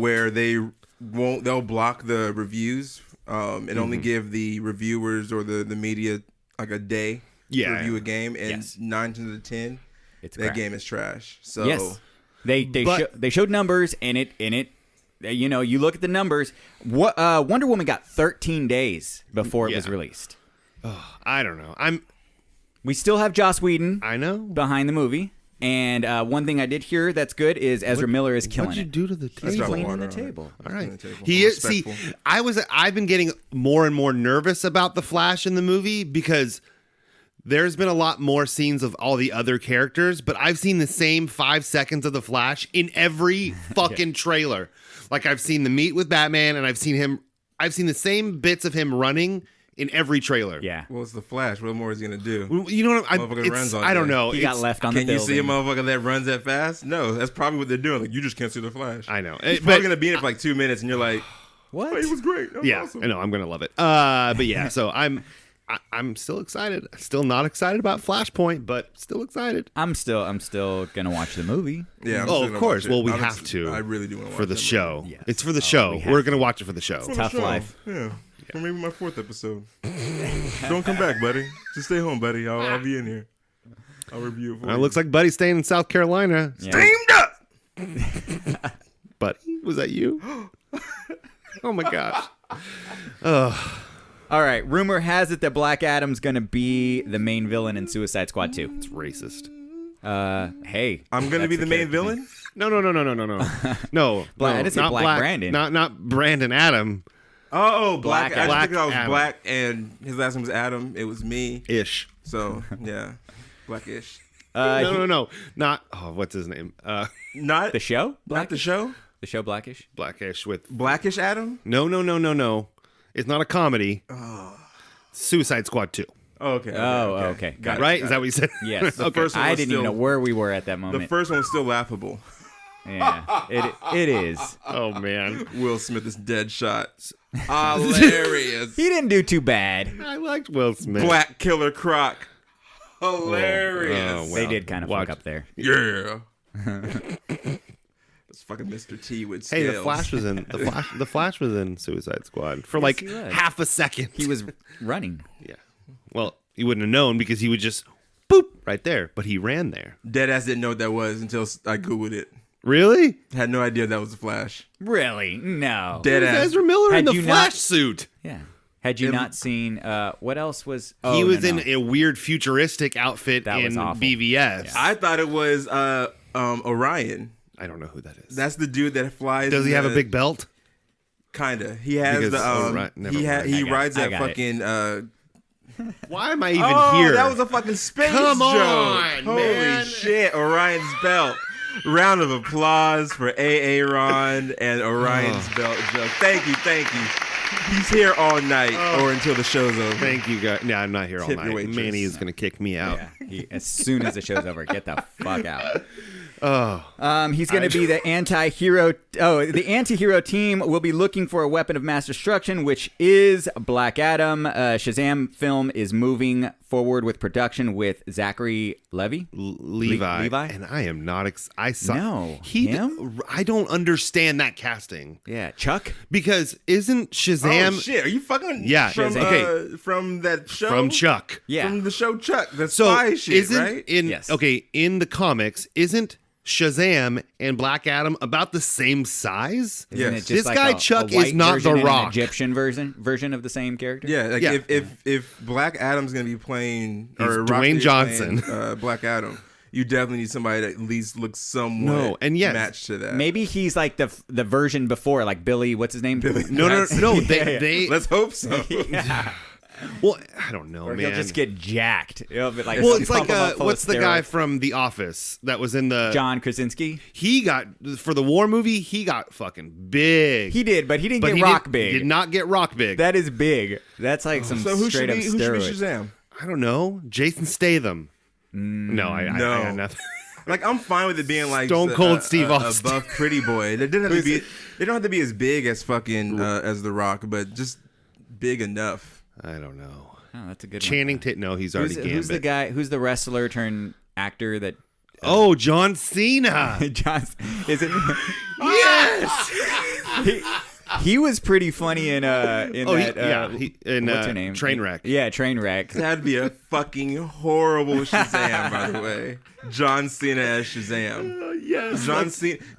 where they'll block the reviews and only give the reviewers or the media like a day to review a game, and Yes. 9 to the 10, It's that crap. game is trash. So Yes. They But- they showed numbers and it you know, you look at the numbers. Wonder Woman got 13 days before it was Yeah. released. I don't know. We still have Joss Whedon I know. behind the movie. And one thing I did hear that's good is Ezra Miller is killing What'd you it. do to the Let's table? drop cleaning water the on it. table. All right. Cleaning the table. He is. See, Respectful. I've been getting more and more nervous about the Flash in the movie because there's been a lot more scenes of all the other characters, but I've seen the same 5 seconds of the Flash in every fucking trailer. Like I've seen the meet with Batman, and I've seen the same bits of him running in every trailer. Yeah. Well, it's the Flash. What more is he gonna do? Well, you know what? Motherfucker runs all I don't day. know. He got It's- left on the Can you building. see a motherfucker that runs that fast? No, that's probably what they're doing. Like, you just can't see the Flash. I know. He's But- probably gonna be in it for like 2 minutes, and you're like, What? "Oh, he was great. That was Yeah, awesome." I know. I'm gonna love it. But yeah, so I'm still excited. Still not excited about Flashpoint, but still excited I'm still gonna watch the movie. Yeah. I'm Oh, still of gonna course. watch it. Well, we I'm have to. I really do want to watch for the that show. movie. Yes. It's for the we show. have We're gonna watch it for the show. For the Tough show. life. Yeah. Or maybe my 4th episode. Don't come back, buddy. Just stay home, buddy. I'll be in here. I'll review it for It you. looks like Buddy's staying in South Carolina. Yeah. Steamed up. Buddy, was that you? Oh my gosh. All right. Rumor has it that Black Adam's gonna be the main villain in Suicide Squad 2. It's racist. Hey, I'm gonna that's be the main character villain. name. No. No. Black- I no, didn't say not Black Brandon. Not Brandon Adam Oh, Black Black. I Adam. just think I was Adam. black, and his last name was Adam. It was me. ish. So yeah, Blackish. No. Not what's his name? Not The show? Not the show. The show Blackish? Blackish with Blackish Adam. No. It's not a comedy. Suicide Squad 2. Oh, okay. Okay. Got it. Right? Is that what you said? Yes. The first one I was didn't even still- know where we were at that The moment. first one was still laughable. Yeah. It is. Oh man. Will Smith is dead shot. Hilarious. He didn't do too bad. I liked Will Smith. Black Killer Croc. Hilarious. Oh, They well, did kind of watch- fuck up there. Yeah. It's fucking Mr. T with Hey, scales. the Flash was in the Flash was in Suicide Squad for like he was. half a second. He was running. Yeah. Well, you wouldn't have known because he would just boop right there, but he ran there. Deadass didn't know what that was until I Googled it. Really? Had no idea that was the Flash. Really? No. It was Deadass. Ezra Miller in Had the you Flash not- suit. Yeah. Had you not seen what else was? He was no. in a weird futuristic outfit That was in awful. BVS. I thought it was Orion. I don't know who that is. That's the dude that flies. Does he have a big belt? Kinda. He has Because- the never mind. he I got rides it. I that got it. fucking. Why am I even Oh, here? that was a fucking space Come joke. on, Holy man. shit! Orion's belt. Round of applause for Aaron and Orion's belt joke. Thank you. He's here all night or until the show's over. Thank you, guys. No, I'm not here all Tip your night. waitress. Manny is going to kick me out. Yeah. As soon as the show's over, get the fuck out. Oh, He's going to be the anti-hero. The anti-hero team will be looking for a weapon of mass destruction, which is Black Adam. Shazam film is moving forward with production with Zachary Levi. Levi. And I am not. I saw. No, him? I don't understand that casting Yeah, Chuck. because isn't Shazam Oh shit! Are you fucking Yeah, from okay. From that show from Chuck? Yeah. from the show Chuck? That's So spy shit, isn't right? Yes. in the comics isn't Shazam and Black Adam about the same size? Isn't Yes. it just This like guy a Chuck white is not version The and an Rock. Egyptian version of the same character. Yeah, like Yeah. if Black Adam's gonna be playing He's or Dwayne Rocket is Johnson. playing, Black Adam, you definitely need somebody that at least looks somewhat No, and yes, matched to that. Maybe he's like the version before, like Billy. What's his name? No. Yeah, They Let's hope so. yeah. well, I don't know, Or man. he'll just get jacked. It'll be like, well, it's like pump him up full what's of the guy steroids. from The Office that was in the John Krasinski? He got for the war movie. He got fucking big. He did, but he didn't but get he rock did, big. Did not get rock big. That is big. That's like some So who straight should up be steroids. Shazam? I don't know. Jason Statham. No, I got nothing. Like I'm fine with it being like Stone Cold Steve a Austin. buff pretty boy. They didn't have to be. They don't have to be as big as fucking as The Rock, but just big enough. I don't know. Oh, that's a good Channing one. Tatum. No, he's already Gambit. Who's the guy? Who's the wrestler turned actor that? Oh, John Cena. John, is it? Yes. He was pretty funny in that. in what's her name? Trainwreck. Yeah, Trainwreck. That'd be a fucking horrible Shazam, by the way. John Cena as Shazam. Yes.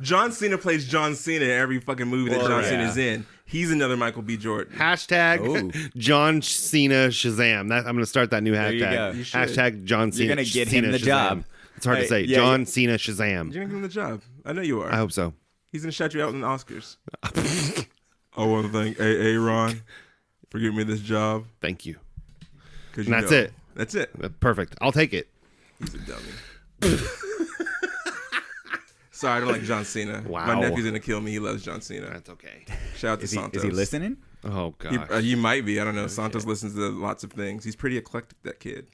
John Cena plays John Cena in every fucking movie that John yeah. Cena's in. He's another Michael B. Jordan. Hashtag Ooh. John Cena Shazam. I'm going to start that new hashtag. you go. You should. Hashtag John Cena. You're gonna get Cena him the Shazam. job. It's hard to say. Yeah, John Cena Shazam. You're gonna give him the job. I know you are. I hope so. He's gonna shout you out in the Oscars. I want to thank Aaron for giving me this job. Thank you. 'Cause And that's it. That's it. Perfect. I'll take it. He's a dummy. Sorry, I don't like John Cena. Wow. My nephew's gonna kill me. He loves John Cena. That's okay. Shout out to Is he, Santos. is he listening? Oh, God. You might be. I don't know. Santos listens to lots of things. He's pretty eclectic, that kid.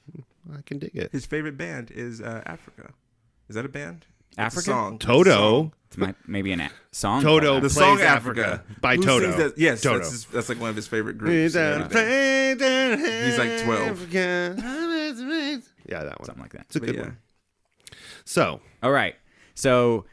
I can dig it. His favorite band is Africa. Is that a band? It's a Africa? song. It's a Toto. song. It's maybe a song. Toto called The plays song Africa, Africa by Who Toto. sings that? Yes, Toto. that's like one of his favorite groups. and everything. He's like 12. Yeah, that one. Something like that. It's a But good yeah. one. So, All right. So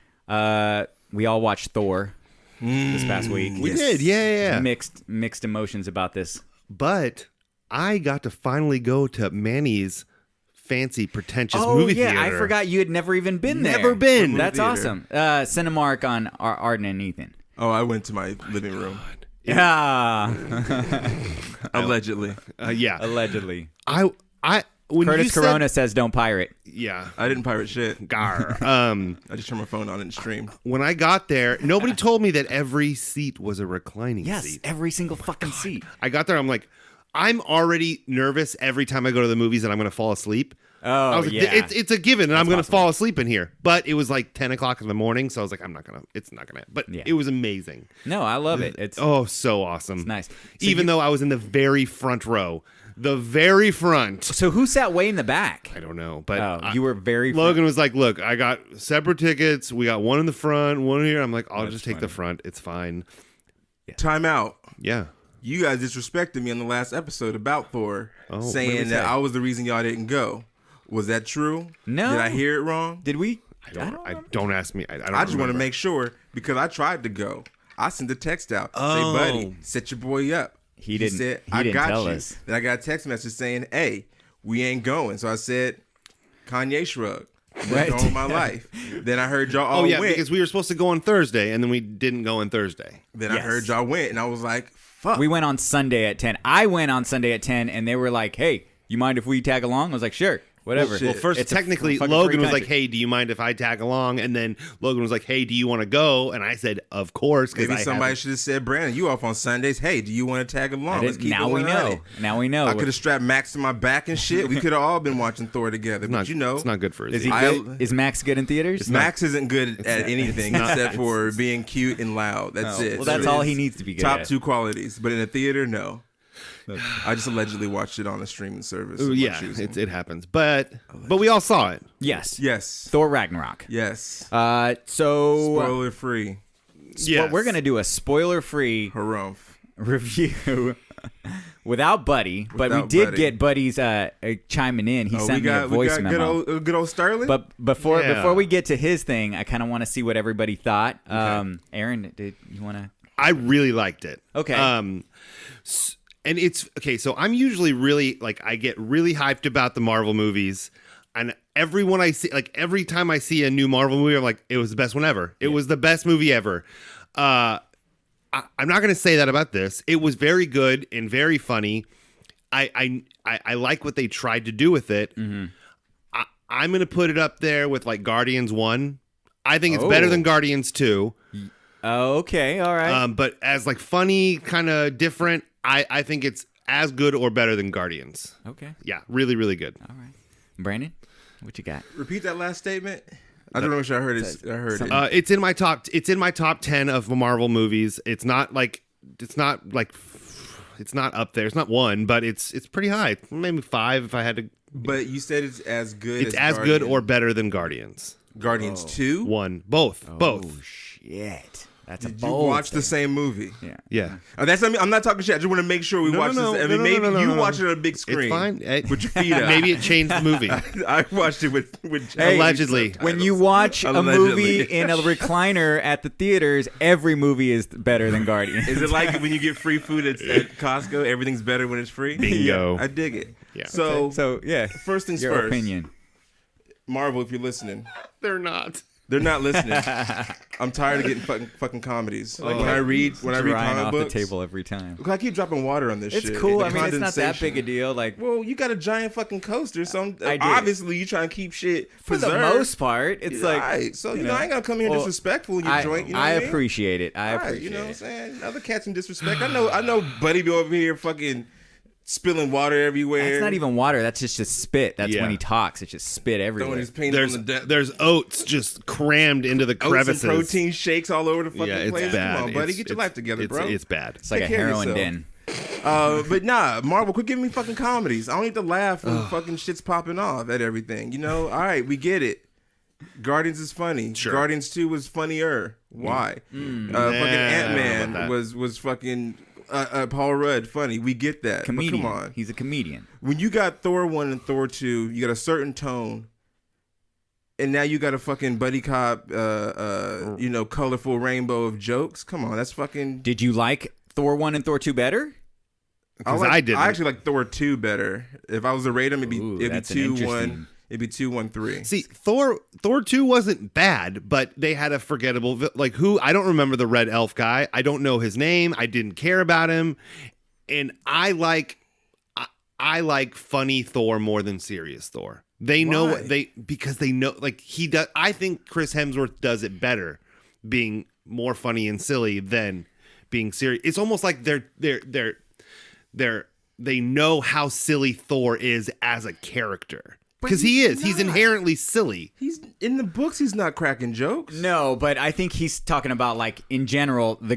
we all watched Thor this past week. we did. Yeah. Mixed emotions about this. But I got to finally go to Manny's fancy, pretentious Oh movie yeah, theater. I forgot you had never even been there. Never been. That's Theater. awesome. Cinemark on Arden and Ethan. Oh, I went to my living room. Yeah, Allegedly. Yeah. allegedly. When Curtis you said- Corona says don't pirate. Yeah. I didn't pirate shit. Gar. I just turned my phone on and streamed. When I got there, nobody told me that every seat was a reclining Yes, seat. every single fucking seat. I got there, I'm like, I'm already nervous every time I go to the movies that I'm going to fall asleep. Oh I was like, yeah, it's a given, and I'm going to possible. fall asleep in here. But it was like 10 o'clock in the morning, so I was like, it's not going to. But Yeah. it was amazing. no, I love it. It's Oh, so awesome. It's nice. So Even though I was in the very front row. The very front. so who sat way in the back? I don't know, but Oh, you were very Logan was like, "Look, I got separate tickets. We got one in the front, one here." I'm like, "I'll just take the front. It's fine." Time out. Yeah. You guys disrespected me on the last episode about Thor, what did we saying say? that I was the reason y'all didn't go. Was that true? No. Did I hear it wrong? Did we? Don't ask me. I don't. I just want to remember. make sure because I tried to go. I sent a text out. Oh. Say, buddy, set your boy up. He didn't. Said, He I didn't got tell you. us. Then I got a text message saying, hey, we ain't going. So I said, Kanye shrugged. Right. Going with my life. Then I heard y'all all Oh yeah, went. because we were supposed to go on Thursday, and then we didn't go on Thursday. Then I heard y'all went, and I was like, fuck. We went on Sunday at 10. I went on Sunday at 10, and they were like, "Hey, you mind if we tag along?" I was like, "Sure, whatever." Well, Well, first, It's a technically, fucking Logan free was like, country. "Hey, do you mind if I tag along?" And then Logan was like, "Hey, do you want to go?" And I said, "Of course." Maybe somebody should have said, Brandon, you off on Sundays. Hey, do you want to tag along? Let's keep now it we 100. know. Now we know. I could have strapped Max to my back and shit. We could have all been watching Thor together. But you know, it's not good for his. Is he I- good? Is Max good in theaters? Max isn't good at anything except for being cute and loud. That's it. Well, that's all he needs to be good Top at. 2 qualities. But in a theater, no. I just allegedly watched it on a streaming service. Ooh, yeah, it happens, but we all saw it. Yes. Yes. Thor Ragnarok. Yes. So Spoiler free. Yes. we're gonna do a spoiler-free Harumph. review without Buddy, but we Without did Buddy. get Buddy's chiming in. He Oh, sent me a voice memo. good old Sterling. But before Yeah. we get to his thing, I kind of want to see what everybody thought. Aaron, did you want to? I really liked it. Okay. And it's okay. So I'm usually really I get really hyped about the Marvel movies, and every time I see a new Marvel movie, I'm like, it was the best one ever. It was the best movie ever. I'm not going to say that about this. It was very good and very funny. I like what they tried to do with it. Mm-hmm. I'm going to put it up there with Guardians 1. I think it's better than Guardians 2. Oh, okay, all right. But as funny, kind of different, I think it's as good or better than Guardians. Okay, Yeah, really, really good. all right. Brandon, what you got? Repeat that last statement. I don't know if I heard it. I heard it. It's in my top. It's in my top 10 of Marvel movies. It's not it's not up there. It's not 1, but it's pretty high. Maybe 5 if I had to. But you said it's as good. It's as good or better than Guardians. Guardians 2. 1, both. Oh shit, that's Did a you bold watch the statement. same movie? Yeah. Yeah. That's. I mean, I'm not talking shit. I just want to make sure we watch this. I mean, maybe you watch it on a big screen. It's fine. With your feet up. Maybe it changed the movie. I watched it with Hey, Allegedly. When you watch a Allegedly. movie in a recliner at the theaters, every movie is better than Guardians. Is it like when you get free food at Costco? Everything's better when it's free. Bingo. I dig it. Yeah. So yeah, first things your first. opinion. Marvel, if you're listening, They're not. they're not listening. I'm tired of getting fucking comedies. Like when I read Drying comic off books, the table every time. I keep dropping water on this It's shit. cool. The I mean, it's not that big a condensation. deal. Like Well, you got a giant fucking coaster, so I do. obviously you trying to keep shit for the preserved. most part, it's like Right. So you you know, know, I ain't gonna come here well, disrespectful in your joint. You know I what I mean? appreciate it. I Right, appreciate you know what I'm it. saying? Other cats in disrespect. I know Buddy be over here fucking spilling water everywhere. That's not even water. That's just spit. That's Yeah. when he talks. It's just spit throwing everywhere. his penis There's on the deck. there's oats just crammed into the Oats and crevices. protein shakes all over the fucking Yeah, it's place. bad. Come on, buddy, It's- get your life together, bro. It's bad. It's like Take a care of heroin yourself. den. But nah, Marvel, quit giving me fucking comedies. I don't need to laugh when fucking shit's popping off at everything. You know, all right, we get it. Guardians is funny. Sure. Guardians 2 was funnier. Why? Fucking I don't know Ant-Man about that. was fucking Paul Rudd funny. We get that. Comedian. But come on. He's a comedian. When you got Thor 1 and Thor 2, you got a certain tone. And now you got a fucking buddy cop, colorful rainbow of jokes. Come on, that's fucking. Did you like Thor 1 and Thor 2 better? I didn't. I actually like Thor 2 better. If I was to rate them, Ooh, it'd be that's an 2-1. interesting- It'd be 2-1-3. See, Thor 2 wasn't bad, but they had a forgettable I don't remember the red elf guy. I don't know his name. I didn't care about him. And I like funny Thor more than serious Thor. They know Why? because they know he does. I think Chris Hemsworth does it better being more funny and silly than being serious. It's almost like they know how silly Thor is as a character. Because he's inherently silly. He's in the books. He's not cracking jokes. No, but I think he's talking about in general the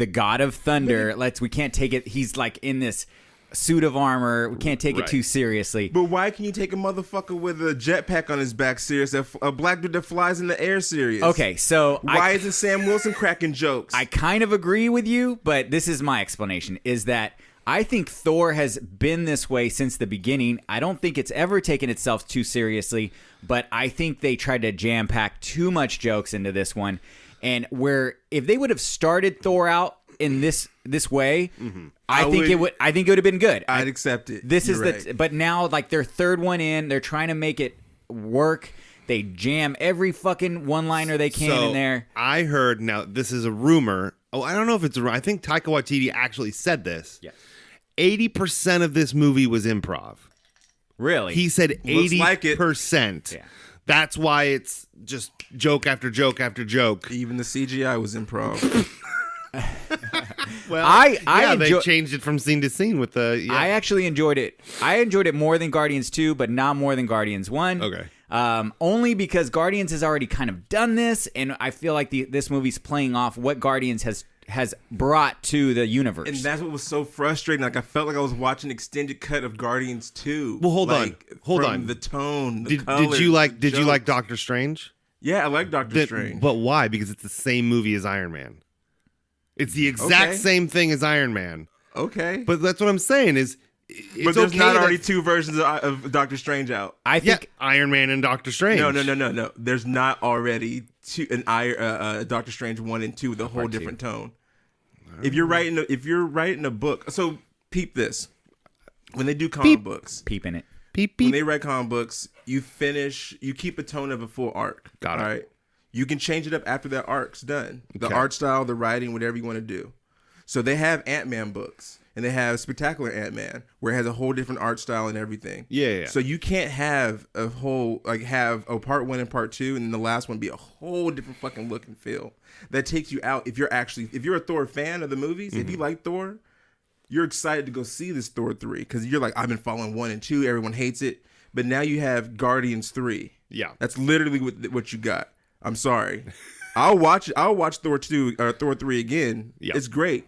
god of thunder. We can't take it. He's in this suit of armor. We can't take it too seriously. But why can you take a motherfucker with a jetpack on his back serious? A black dude that flies in the air serious? Okay, so why isn't Sam Wilson cracking jokes? I kind of agree with you, but this is my explanation: is that I think Thor has been this way since the beginning. I don't think it's ever taken itself too seriously, but I think they tried to jam-pack too much jokes into this one. And where if they would have started Thor out in this way, I think it would have been good. I'd accept it. This is but now like their third one in, they're trying to make it work. They jam every fucking one-liner they can in there. I heard, now this is a rumor. Oh, I don't know if it's a rumor. I think Taika Waititi actually said this. Yes. 80% of this movie was improv. Really? He said 80%. Like it. Yeah. That's why it's just joke after joke after joke. Even the CGI was improv. Well, they changed it from scene to scene with the. Yeah. I actually enjoyed it. I enjoyed it more than Guardians 2, but not more than Guardians 1. Okay. Only because Guardians has already kind of done this, and I feel like this movie's playing off what Guardians has brought to the universe. And that's what was so frustrating. Like I felt like I was watching an extended cut of Guardians 2. Well, hold on. The tone, the did colors, you like the you like jokes. Doctor Strange? Yeah, I like Doctor Strange. But why? Because it's the same movie as Iron Man. It's the exact same thing as Iron Man. Okay. But that's what I'm saying is. But there's not already two versions of Doctor Strange out. I think Iron Man and Doctor Strange. No. There's not already Doctor Strange 1 and 2 with a whole different tone. If you're writing a book, so peep this. When they do comic books, peeping it. Peep, when peep. they write comic books, you keep a tone of a full arc. Got it. All right. You can change it up after that arc's done. The art style, the writing, whatever you want to do. So they have Ant-Man books. And they have Spectacular Ant-Man, where it has a whole different art style and everything. Yeah. So you can't have a whole, have a part 1 and part 2, and then the last one be a whole different fucking look and feel. That takes you out. If you're a Thor fan of the movies, if you like Thor, you're excited to go see this Thor 3. Because you're like, I've been following 1 and 2, everyone hates it. But now you have Guardians 3. Yeah. That's literally what you got. I'm sorry. I'll watch Thor 2 or Thor 3 again. Yeah. It's great.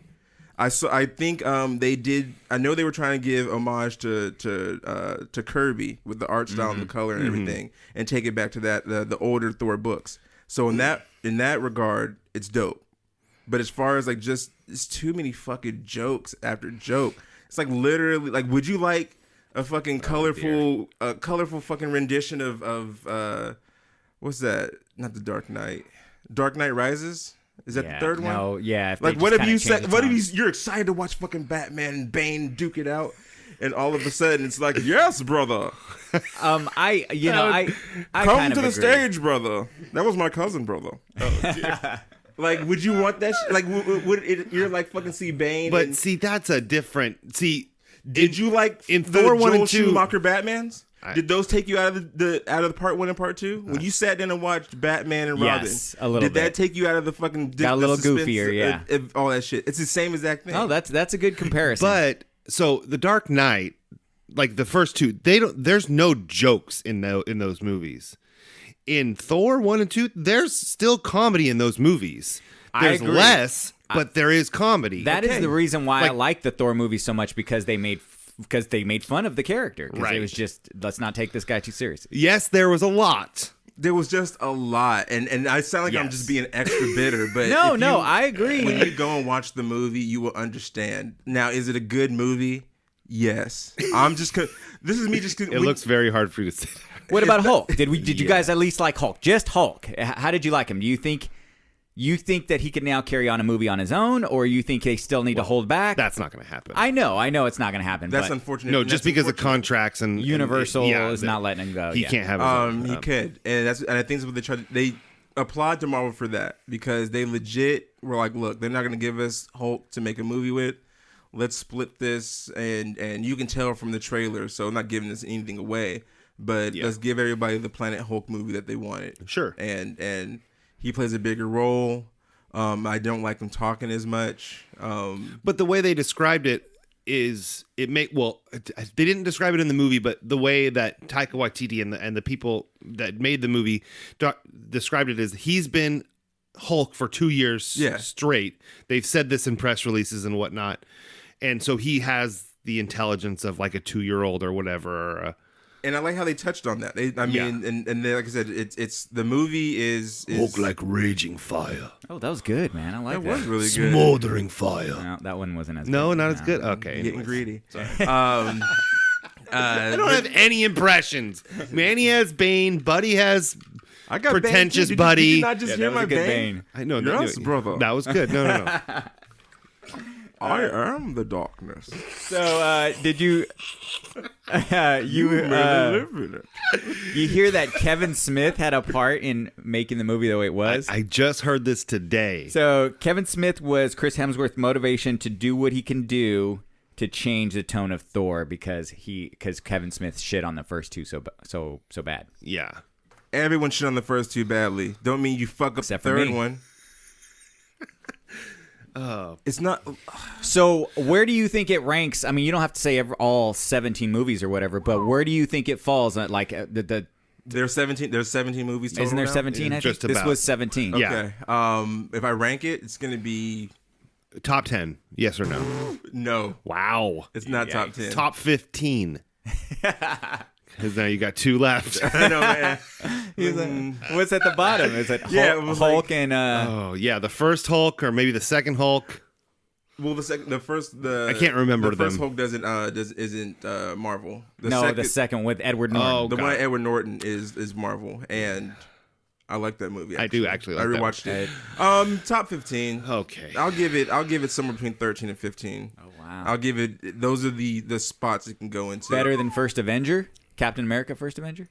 I think they did. I know they were trying to give homage to Kirby with the art style and the color and everything, and take it back to that the older Thor books. So in that regard, it's dope. But as far as it's too many fucking jokes after joke. It's like literally would you like a fucking colorful fucking rendition of what's that? Not the Dark Knight. Dark Knight Rises. Is that the third one? No, yeah. What have you said? What if you're excited to watch fucking Batman and Bane duke it out, and all of a sudden it's like, yes, brother. Come to the stage, brother. That was my cousin, brother. Oh, dear. Would you want that? You're fucking see Bane? But see, that's a different. See, did you like in Thor 1 and 2 Schumacher Batmans? Did those take you out of the part 1 and part 2? When you sat down and watched Batman and Robin, a little did that take you out of the fucking got a little goofier, yeah, all that shit? It's the same exact thing. Oh, that's a good comparison. But so the Dark Knight, the first two, there's no jokes in those movies. In Thor 1 and 2, there's still comedy in those movies. There's less, but there is comedy. That is the reason why I like the Thor movies so much, because they made fun of the character. Because it was just, let's not take this guy too seriously. Yes, there was a lot. There was just a lot, and I sound like I'm just being extra bitter, but no, I agree. When you go and watch the movie, you will understand. Now, is it a good movie? Yes. This is me just. It looks very hard for you to say that. What about Hulk? Did you guys at least like Hulk? Just Hulk. How did you like him? Do you think that he can now carry on a movie on his own, or you think they still need to hold back? That's not going to happen. I know it's not going to happen. That's but unfortunate. No, just because of contracts and Universal is not letting him go. He can't have his own. He could, and I think that's what they applaud to Marvel for that, because they legit were like, look, they're not going to give us Hulk to make a movie with. Let's split this, and you can tell from the trailer. So I'm not giving this anything away, but let's give everybody the Planet Hulk movie that they wanted. Sure, and he plays a bigger role. I don't like him talking as much. But the way they described it is, they didn't describe it in the movie, but the way that Taika Waititi and the people that made the movie described it is, he's been Hulk for 2 years straight. They've said this in press releases and whatnot. And so he has the intelligence of like a 2-year-old or whatever. And I like how they touched on that. And then, like I said, it's the movie is Hulk like raging fire. Oh, that was good, man. I like that. That was really good. Smoldering fire. No, that one wasn't as good. No, not as good. Okay. Getting greedy. I don't have any impressions. Manny has Bane. Buddy has I got pretentious Bane. Buddy. Did you not just hear my Bane? I know. Yes, brother. That was good. No. I am the darkness. So, did you you live in it. you hear that Kevin Smith had a part in making the movie the way it was? I just heard this today. So Kevin Smith was Chris Hemsworth's motivation to do what he can do to change the tone of Thor because Kevin Smith shit on the first two so bad. Yeah. Everyone shit on the first two badly. Don't mean you fuck up Except the for third me. one. It's not. So where do you think it ranks? I mean, you don't have to say all 17 movies or whatever, but where do you think it falls? Like There's 17 movies total. isn't there now? 17? I think Just this about. was 17. Yeah. Okay. If I rank it, it's gonna be Top 10. Yes or no? no. Wow. It's not top 10. Top 15. Because now you got 2 left. I know, man. What's at the bottom? Is it Hulk, Yeah, it was Hulk like- and Oh, yeah. The first Hulk or maybe the second Hulk. Well, I can't remember the first them. Hulk isn't Marvel. the second with Edward Norton. Oh, The God. one Edward Norton is Marvel, and I like that movie. I do actually like I that rewatched it. Top 15. Okay. I'll give it somewhere between 13 and 15. Oh, wow. I'll give it. Those are the spots it can go into. Better than First Avenger? Captain America First Avenger?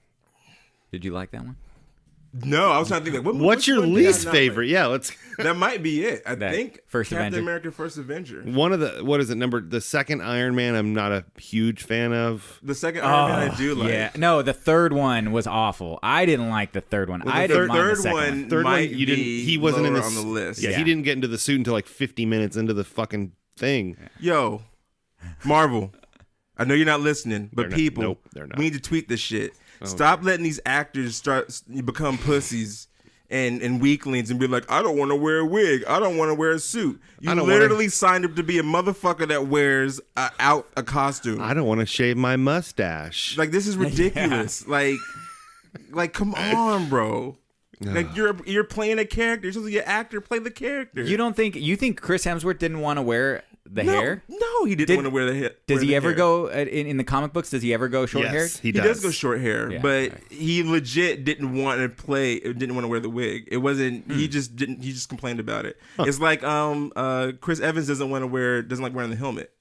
Did you like that one? No, I was trying to think. What's your one did I least not favorite? like? Yeah, let's. That might be it. I That think First Captain Avenger. America: First Avenger. One of the, what is it, the second Iron Man, I'm not a huge fan of. The second Iron Man I do like. Yeah. No, the third one was awful. I didn't like the third one. I didn't mind the third second one Third might one, you didn't. be He wasn't in lower the, on the list. Yeah, Yeah. he didn't get into the suit until like 50 minutes into the fucking thing. Yo, Marvel, I know you're not listening, but They're not- people, nope, they're not. we need to tweet this shit. Stop letting these actors become pussies and weaklings and be like, I don't want to wear a wig. I don't want to wear a suit. You I don't literally signed up to be a motherfucker that wears out a costume. I don't want to shave my mustache. Like, this is ridiculous. Like, come on, bro. Like, you're playing a character. You're supposed to be an actor. Play the character. You think Chris Hemsworth didn't want to wear the hair? No, he didn't want to wear the hair. Does he ever go in the comic books? Does he ever go short haired? Yes, He does go short hair, Yeah, but right. he legit didn't want to wear the wig. It wasn't. He just complained about it. It's like Chris Evans doesn't like wearing the helmet,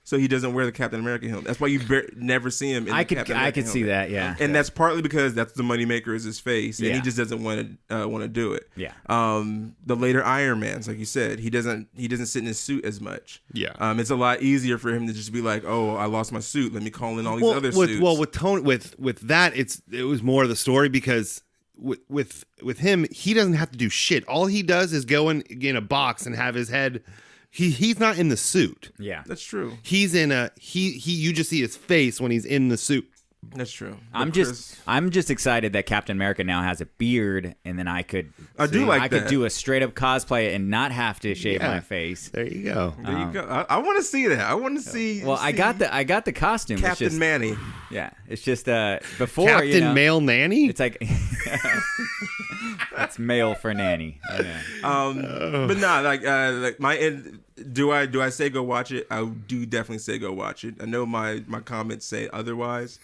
so he doesn't wear the Captain America helmet. That's why you never see him. I could see that. Yeah. and that's partly because that's the moneymaker is his face, and Yeah. he just doesn't want to do it. Yeah. The later Iron Mans, like you said, he doesn't sit in his suit as much. Yeah. It's a lot easier for him to just be like, oh, I lost my suit. Let me call in all these other suits. with Tony, with that, it was more of the story because with him, he doesn't have to do shit. All he does is go in a box and have his head. He's not in the suit. Yeah. That's true. He's in you just see his face when he's in the suit. That's true. I'm just excited that Captain America now has a beard, and then I could that. do a straight up cosplay and not have to shave my face. There you go. There you go. I want to see that. I want to see. Well, I got the costume. It's Captain just, Manny. Yeah, it's just before Captain Male Nanny. It's like that's male for nanny. Yeah. But nah, like my end. Do I say go watch it? I do definitely say go watch it. I know my comments say otherwise,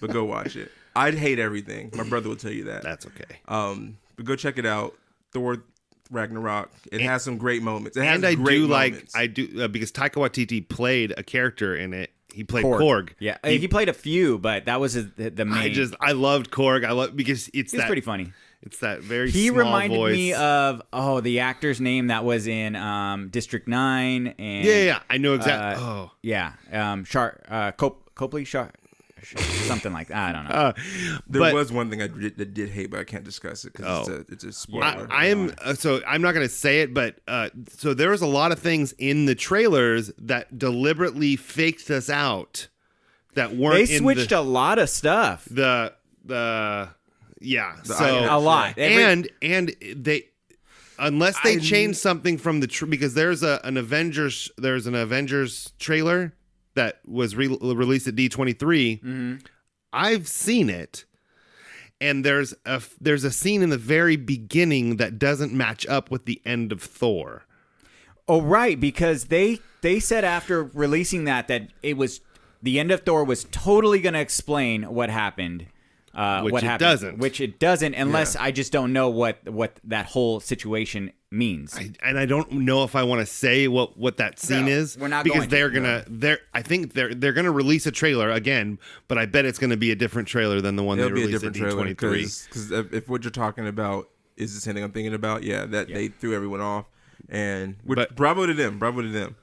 but go watch it. I'd hate everything. My brother will tell you that. That's okay. But go check it out. Thor Ragnarok. It has some great moments. It has And I great do moments. because Taika Waititi played a character in it. He played Korg. Korg. Yeah, he played a few, but that was the main. I loved Korg. Because it's He was pretty funny. It's that very He small reminded voice. me of the actor's name that was in District 9 and Yeah, I know exactly. Copley something like that. I don't know. There was one thing I did hate, but I can't discuss it because it's a spoiler. I'm not going to say it, but so there was a lot of things in the trailers that deliberately faked us out that weren't. They switched a lot of stuff. a lot. And they unless they change something from the because there's an Avengers trailer that was released at D23. I've seen it, and there's a scene in the very beginning that doesn't match up with the end of Thor. Oh, right, because they said after releasing that it was the end of Thor was totally going to explain what happened. Which it doesn't, unless I just don't know what that whole situation means. I don't know if I want to say what that scene is. We're not because going I think they're gonna release a trailer again, but I bet it's gonna be a different trailer than the one they released in D23. Because if what you're talking about is the same thing I'm thinking about, they threw everyone off, and bravo to them.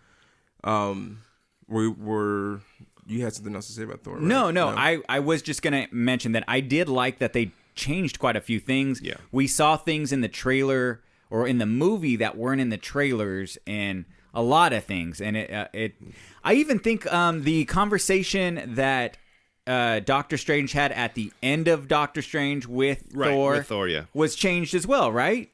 You had something else to say about Thor, right? No. I was just going to mention that I did like that they changed quite a few things. Yeah. We saw things in the trailer or in the movie that weren't in the trailers, and a lot of things. And I even think the conversation that Doctor Strange had at the end of Doctor Strange with Thor, was changed as well, right?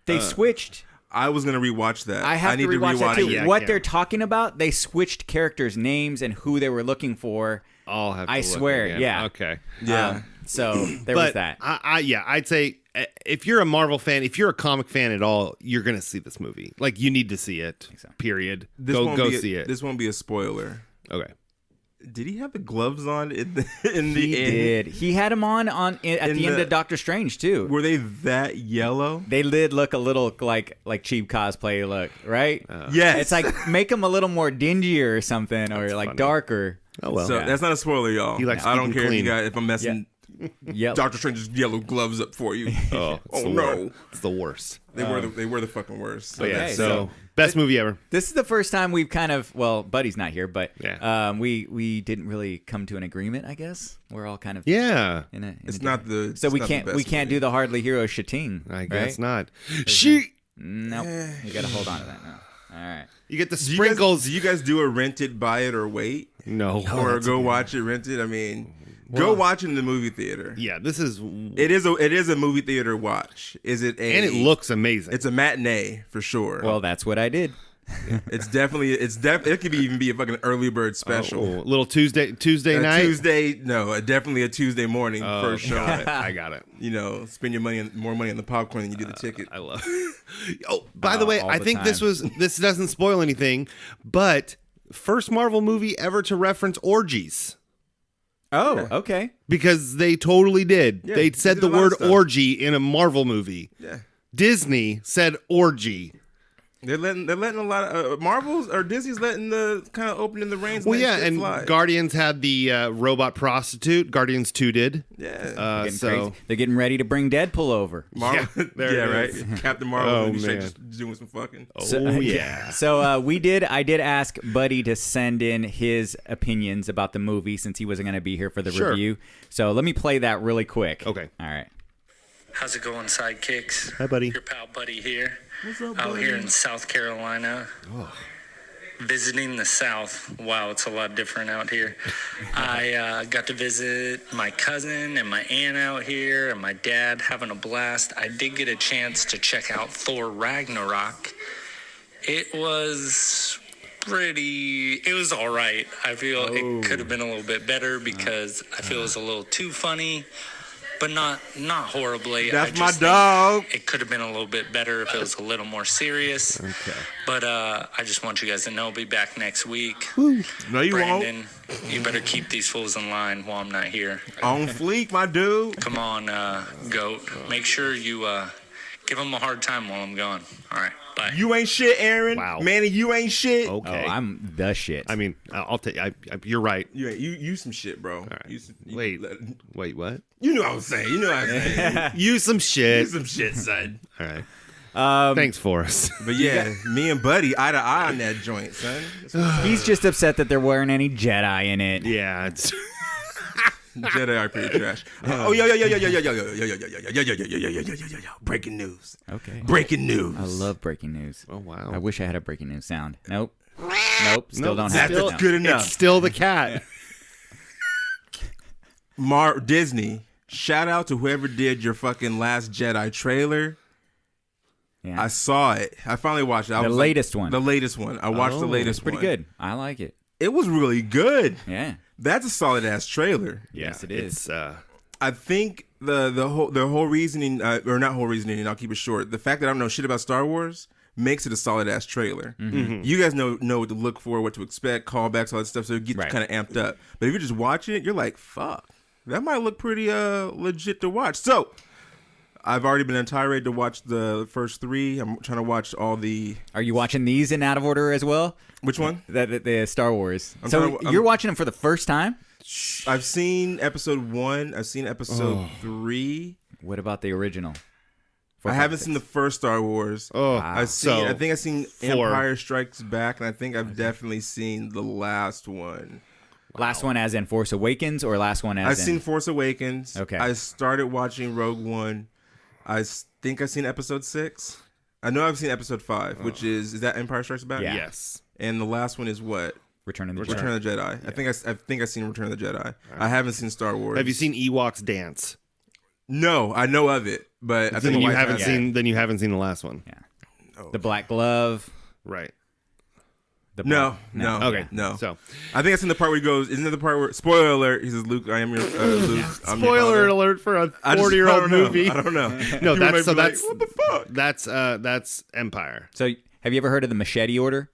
They switched. I was gonna rewatch that. I need to rewatch that too. What they're talking about, they switched characters' names and who they were looking for. I'll have to I swear, again. yeah. Okay. Yeah. So there was that. I'd say if you're a Marvel fan, if you're a comic fan at all, you're gonna see this movie. Like, you need to see it. Period. Go see it. This won't be a spoiler. Okay. Did he have the gloves on in the end? He did. He had them on at the end of Doctor Strange too. Were they that yellow? They did look a little like cheap cosplay look, right? Yes. It's like make them a little more dingier or something, or like darker. Oh well. So that's not a spoiler, y'all. He likes I don't care clean. if I'm messing Doctor Strange's yellow gloves up for you. Oh no, it's the worst. They were the fucking worst. So so best movie ever. This is the first time we've kind of Buddy's not here, but we didn't really come to an agreement. I guess we're all kind of It's not the so we can't do the Hardly Hero shitting. I guess not. Nope. You got to hold on to that now. All right. You get the sprinkles. Do you guys do a rent it, buy it, or wait? No. Or go watch it, rent it? I mean, go watch it in the movie theater. Yeah, this is. It is a movie theater watch. Is it a? And it looks amazing. It's a matinee for sure. Well, that's what I did. It could even be a fucking early bird special. Little Tuesday night. Definitely a Tuesday morning first show. I got it. You know, spend your more money on the popcorn than you do the ticket. I love it. By the way, I think this doesn't spoil anything, but first Marvel movie ever to reference orgies. Oh, okay. Because they totally did. Yeah, they said the word orgy in a Marvel movie. Yeah. Disney said orgy. They're letting a lot of Marvel's or Disney's letting the kind of opening the reins. Well, yeah, and fly. Guardians had the robot prostitute. Guardians 2 did. Yeah, they're getting ready to bring Deadpool over. Marvel, right. Captain Marvel just doing some fucking. So I did ask Buddy to send in his opinions about the movie since he wasn't going to be here for the review. So let me play that really quick. Okay. All right. How's it going, Sidekicks? Hi, buddy. Your pal Buddy here. What's up, Out buddy? here in South Carolina. Visiting the South. Wow, it's a lot different out here. I got to visit my cousin and my aunt out here, and my dad, having a blast. I did get a chance to check out Thor Ragnarok. It was all right. I feel it could have been a little bit better because I feel it was a little too funny. But not horribly. That's my dog. It could have been a little bit better if it was a little more serious. Okay. But I just want you guys to know I'll be back next week. No, you Brandon, won't. you better keep these fools in line while I'm not here. On fleek, my dude. Come on, Goat. Make sure you give them a hard time while I'm gone. All right. Bye. You ain't shit, Aaron. Wow. Manny, you ain't shit. Okay. Oh, I'm the shit. I mean, I'll take. You're right. You some shit, bro. All right. Wait, what? You know what I'm saying. You some shit. You some shit, son. All right. Thanks, Forrest. But yeah, me and Buddy eye to eye on that joint, son. He's just upset that there weren't any Jedi in it. Yeah, it's. Jedi are pretty trash. Yo. Breaking news. Okay. Breaking news. I love breaking news. Oh wow. I wish I had a breaking news sound. Nope. Still don't have That's it. good enough. It's still the cat. Disney, shout out to whoever did your fucking Last Jedi trailer. Yeah. I saw it. I finally watched it. The latest one. The latest one. I watched the latest one. Pretty good. I like it. It was really good. Yeah. That's a solid ass trailer. Yes, it is. It's, I think the whole reasoning, or not whole reasoning, and I'll keep it short. The fact that I don't know shit about Star Wars makes it a solid ass trailer. Mm-hmm. You guys know what to look for, what to expect, callbacks, all that stuff, so it gets you kind of amped up. But if you're just watching it, you're like, fuck, that might look pretty legit to watch. So I've already been on tirade to watch the first 3. I'm trying to watch all the. Are you watching these in out of order as well? Which one? The Star Wars. I'm You're watching them for the first time? I've seen episode 1. I've seen episode 3. What about the original? I haven't seen the first Star Wars. I think I've seen 4. Empire Strikes Back, and I think I've definitely seen the last one. Last one as in Force Awakens, or last one as I've seen Force Awakens. Okay. I started watching Rogue One. I think I've seen episode 6. I know I've seen episode 5, which is that Empire Strikes Back? Yeah. yes. And the last one is what? Return of the Jedi. Return of the Jedi. Yeah. I think I've seen Return of the Jedi. I haven't seen Star Wars. Have you seen Ewoks dance? No, I know of it, but I think Then you my wife haven't has. seen. Then you haven't seen the last one. Yeah. The Black Glove. Right. The No. Okay. No. So I think that's in the part where he goes. Isn't that the part where? Spoiler alert! He says, "Luke, I am your Luke." I'm your spoiler father." alert for a I just- 40-year-old I don't know. movie. I don't know. No, You that's might so be like, that's what the fuck. That's Empire. So, have you ever heard of the Machete Order?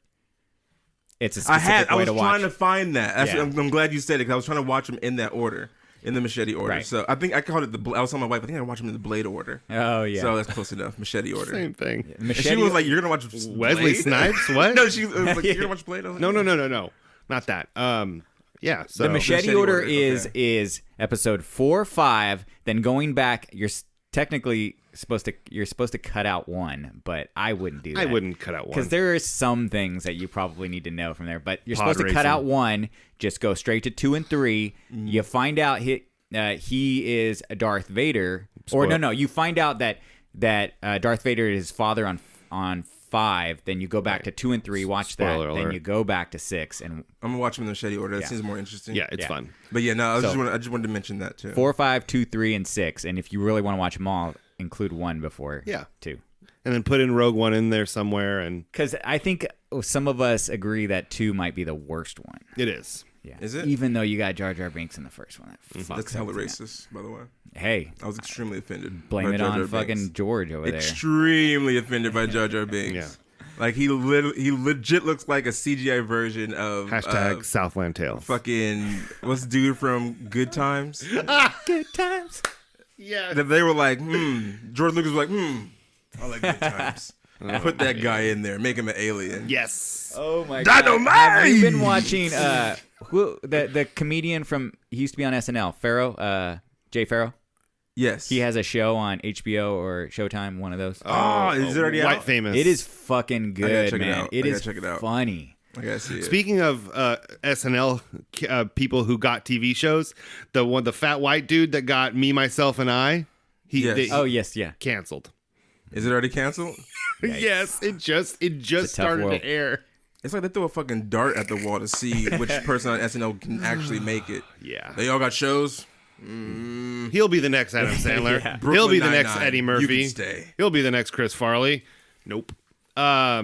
It's a specific I way was to watch. trying to find that. That's, Yeah. I'm glad you said it because I was trying to watch them in that order, in the Machete order. Right. So I think I called it I was telling my wife, I think I watch them in the Blade order. Oh yeah. So that's close enough. Machete order. Same thing. And Machete. she was like, "You're gonna watch Wesley Blade?" Snipes. What? No, she was like, "You're gonna watch Blade?" I was like, No. Not that. Yeah. So the Machete Machete Order Order, is episode 4, 5. Then going back, you're technically supposed to cut out 1, but I wouldn't do that. I wouldn't cut out 1 because there are some things that you probably need to know from there. But you're Pod supposed to cut racing. out 1. Just go straight to 2 and 3. You find out he is Darth Vader, or no, you find out that Darth Vader is his father on 5. Then you go back to 2 and 3, watch Spoiler that. alert. Then you go back to 6 and I'm gonna watch them in the Machete order. That Yeah. seems more interesting. Yeah, it's Yeah. fun. But yeah, no, I So- just wanted to mention that too. 4, 5, 2, 3, and 6. And if you really want to watch them all, include 1 before 2. And then put in Rogue One in there somewhere, and Because I think some of us agree that 2 might be the worst one. it is. Yeah. Is it? Even though you got Jar Jar Binks in the first one. That fucks That's hella everything racist, by the way. up. Hey, I was extremely offended. blame by it Jar on Jar fucking Binks. George over there. Extremely offended by Jar Jar Binks. Yeah. Like he legit looks like a CGI version of Hashtag Southland Tales. fucking what's the dude from Good Times? Good times. Yeah. That they were like, George Lucas was like, I like Good Times. Put that guy in there, make him an alien. Yes. Oh my Dynamite! god. Have you been watching the comedian from he used to be on SNL, Farrow, Jay Farrow? Yes. He has a show on HBO or Showtime, one of those. Oh, is it already White out? Famous. It is fucking good, check it man. out. It I gotta is check it out. funny. I gotta see it. Speaking of SNL people who got TV shows, the fat white dude that got Me, Myself, and I, Yes. Oh yes, yeah. canceled. Is it already canceled? Yes, it just It's a tough started world. to air. It's like they throw a fucking dart at the wall to see which person on SNL can actually make it. Yeah. They all got shows. He'll be the next Adam Sandler. Yeah. He'll be Brooklyn the next Nine-Nine. Eddie You Murphy. can stay. He'll be the next Chris Farley. Nope. Are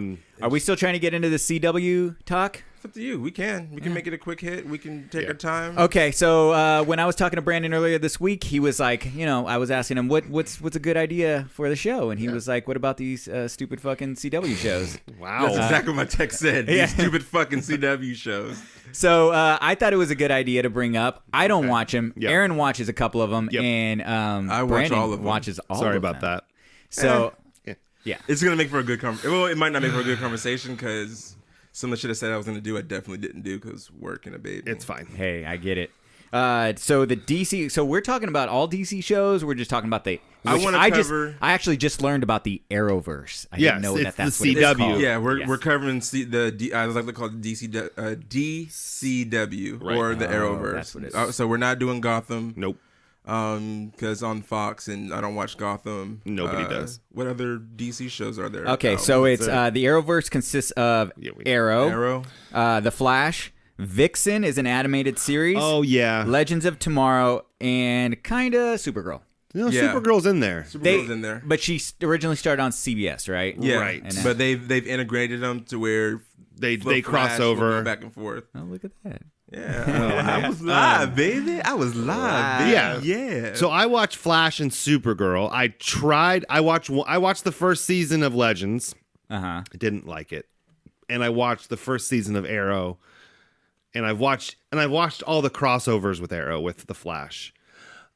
we still trying to get into the CW talk? It's up to you. We can make it a quick hit. We can take our time. Okay, so when I was talking to Brandon earlier this week, he was like, I was asking him what's a good idea for the show, and he was like, "What about these stupid fucking CW shows?" Wow. That's exactly what my text said. Yeah. These stupid fucking CW shows. So I thought it was a good idea to bring up. I don't watch them. Yep. Aaron watches a couple of them, Yep. and I watch Brandon all of them. watches all Sorry of about them. that. So Yeah. It's gonna make for a good conversation. Well, it might not make for a good conversation because some of the shit I said I was gonna do, I definitely didn't do because work and a baby. It's fine. hey, I get it. So the DC. So we're talking about all DC shows. We're just talking about the. I which wanna cover- I actually just learned about the Arrowverse. I Yes, didn't know it's that's the what it's CW. called. Yeah, we're Yes. covering I like to call it DCW or the Arrowverse. that's what it is. So we're not doing Gotham. Nope. Because on Fox and I don't watch Gotham. Nobody does. What other DC shows are there? Okay, so it's the Arrowverse consists of Arrow. The Flash, Vixen is an animated series. Oh, yeah. Legends of Tomorrow, and kinda Supergirl. No, Yeah. Supergirl's in there. Supergirl's in there. But she originally started on CBS, right? Yeah, Right. And but they've integrated them to where They cross over back and forth. Oh, look at that. Yeah, I was live, baby. I was live, baby. Yeah. So I watched Flash and Supergirl. I watched the first season of Legends. I didn't like it, and I watched the first season of Arrow, and I've watched all the crossovers with Arrow with the Flash.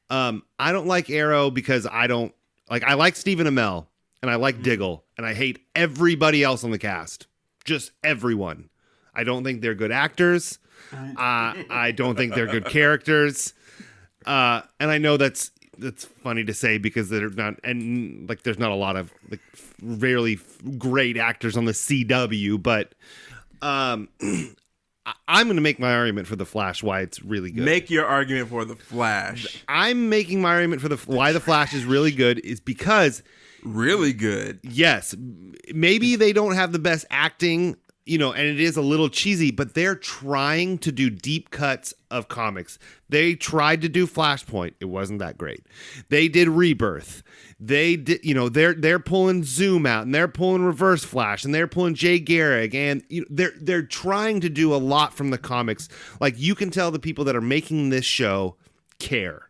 I don't like Arrow because I like Stephen Amell and I like Diggle, and I hate everybody else on the cast. Just everyone. I don't think they're good actors. I don't think they're good characters. And I know that's funny to say because they're not, and like there's not a lot of like really great actors on the CW, but I'm going to make my argument for the Flash why it's really good. Make your argument for the Flash. I'm making my argument for why the Flash is really good is because really good. Yes, maybe they don't have the best acting, and it is a little cheesy, but they're trying to do deep cuts of comics. They tried to do Flashpoint. It wasn't that great. They did Rebirth. They did, they're pulling Zoom out, and they're pulling Reverse Flash, and they're pulling Jay Garrick, and they're trying to do a lot from the comics. Like, you can tell the people that are making this show care.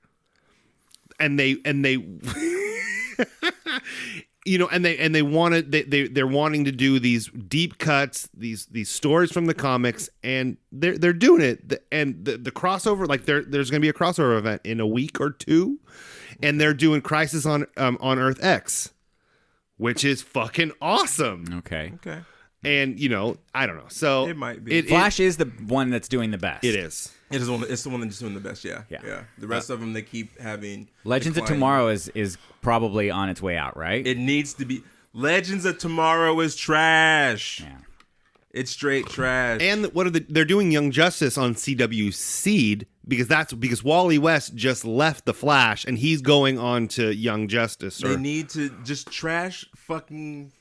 And they they're wanting to do these deep cuts, these stories from the comics, and they're doing it. And the crossover, like there's going to be a crossover event in a week or two, and they're doing Crisis on Earth X, which is fucking awesome. Okay. And I don't know. So it might be. Flash is the one that's doing the best. It is. It's the one that's doing the best. Yeah. The rest of them, they keep having Legends of Tomorrow is probably on its way out, right? It needs to be. Legends of Tomorrow is trash. Yeah. It's straight trash. And they're doing Young Justice on CW Seed because Wally West just left the Flash and he's going on to Young Justice. They need to just trash fucking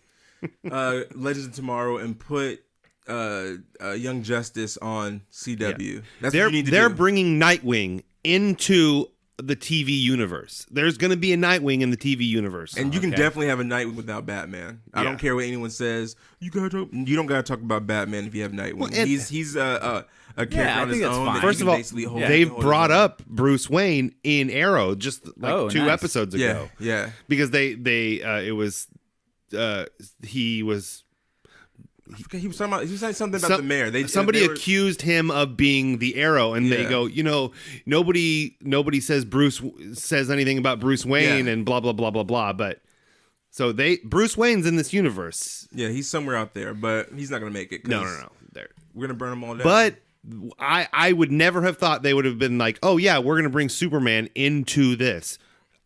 Legends of Tomorrow and put Young Justice on CW. That's what you need to do. They're bringing Nightwing into the TV universe. There's going to be a Nightwing in the TV universe, and you can definitely have a Nightwing without Batman. I don't care what anyone says. You don't got to talk about Batman if you have Nightwing. Well, he's a character on his own. Fine. First of all, they've brought up Bruce Wayne in Arrow just like 2 episodes ago. Yeah, because he was saying something about the mayor. Somebody accused him of being the Arrow, and they go, nobody says anything about Bruce Wayne and blah blah blah blah blah. But so Bruce Wayne's in this universe. Yeah, he's somewhere out there, but he's not gonna make it. No. We're gonna burn them all down. But I would never have thought they would have been like, oh yeah, we're gonna bring Superman into this.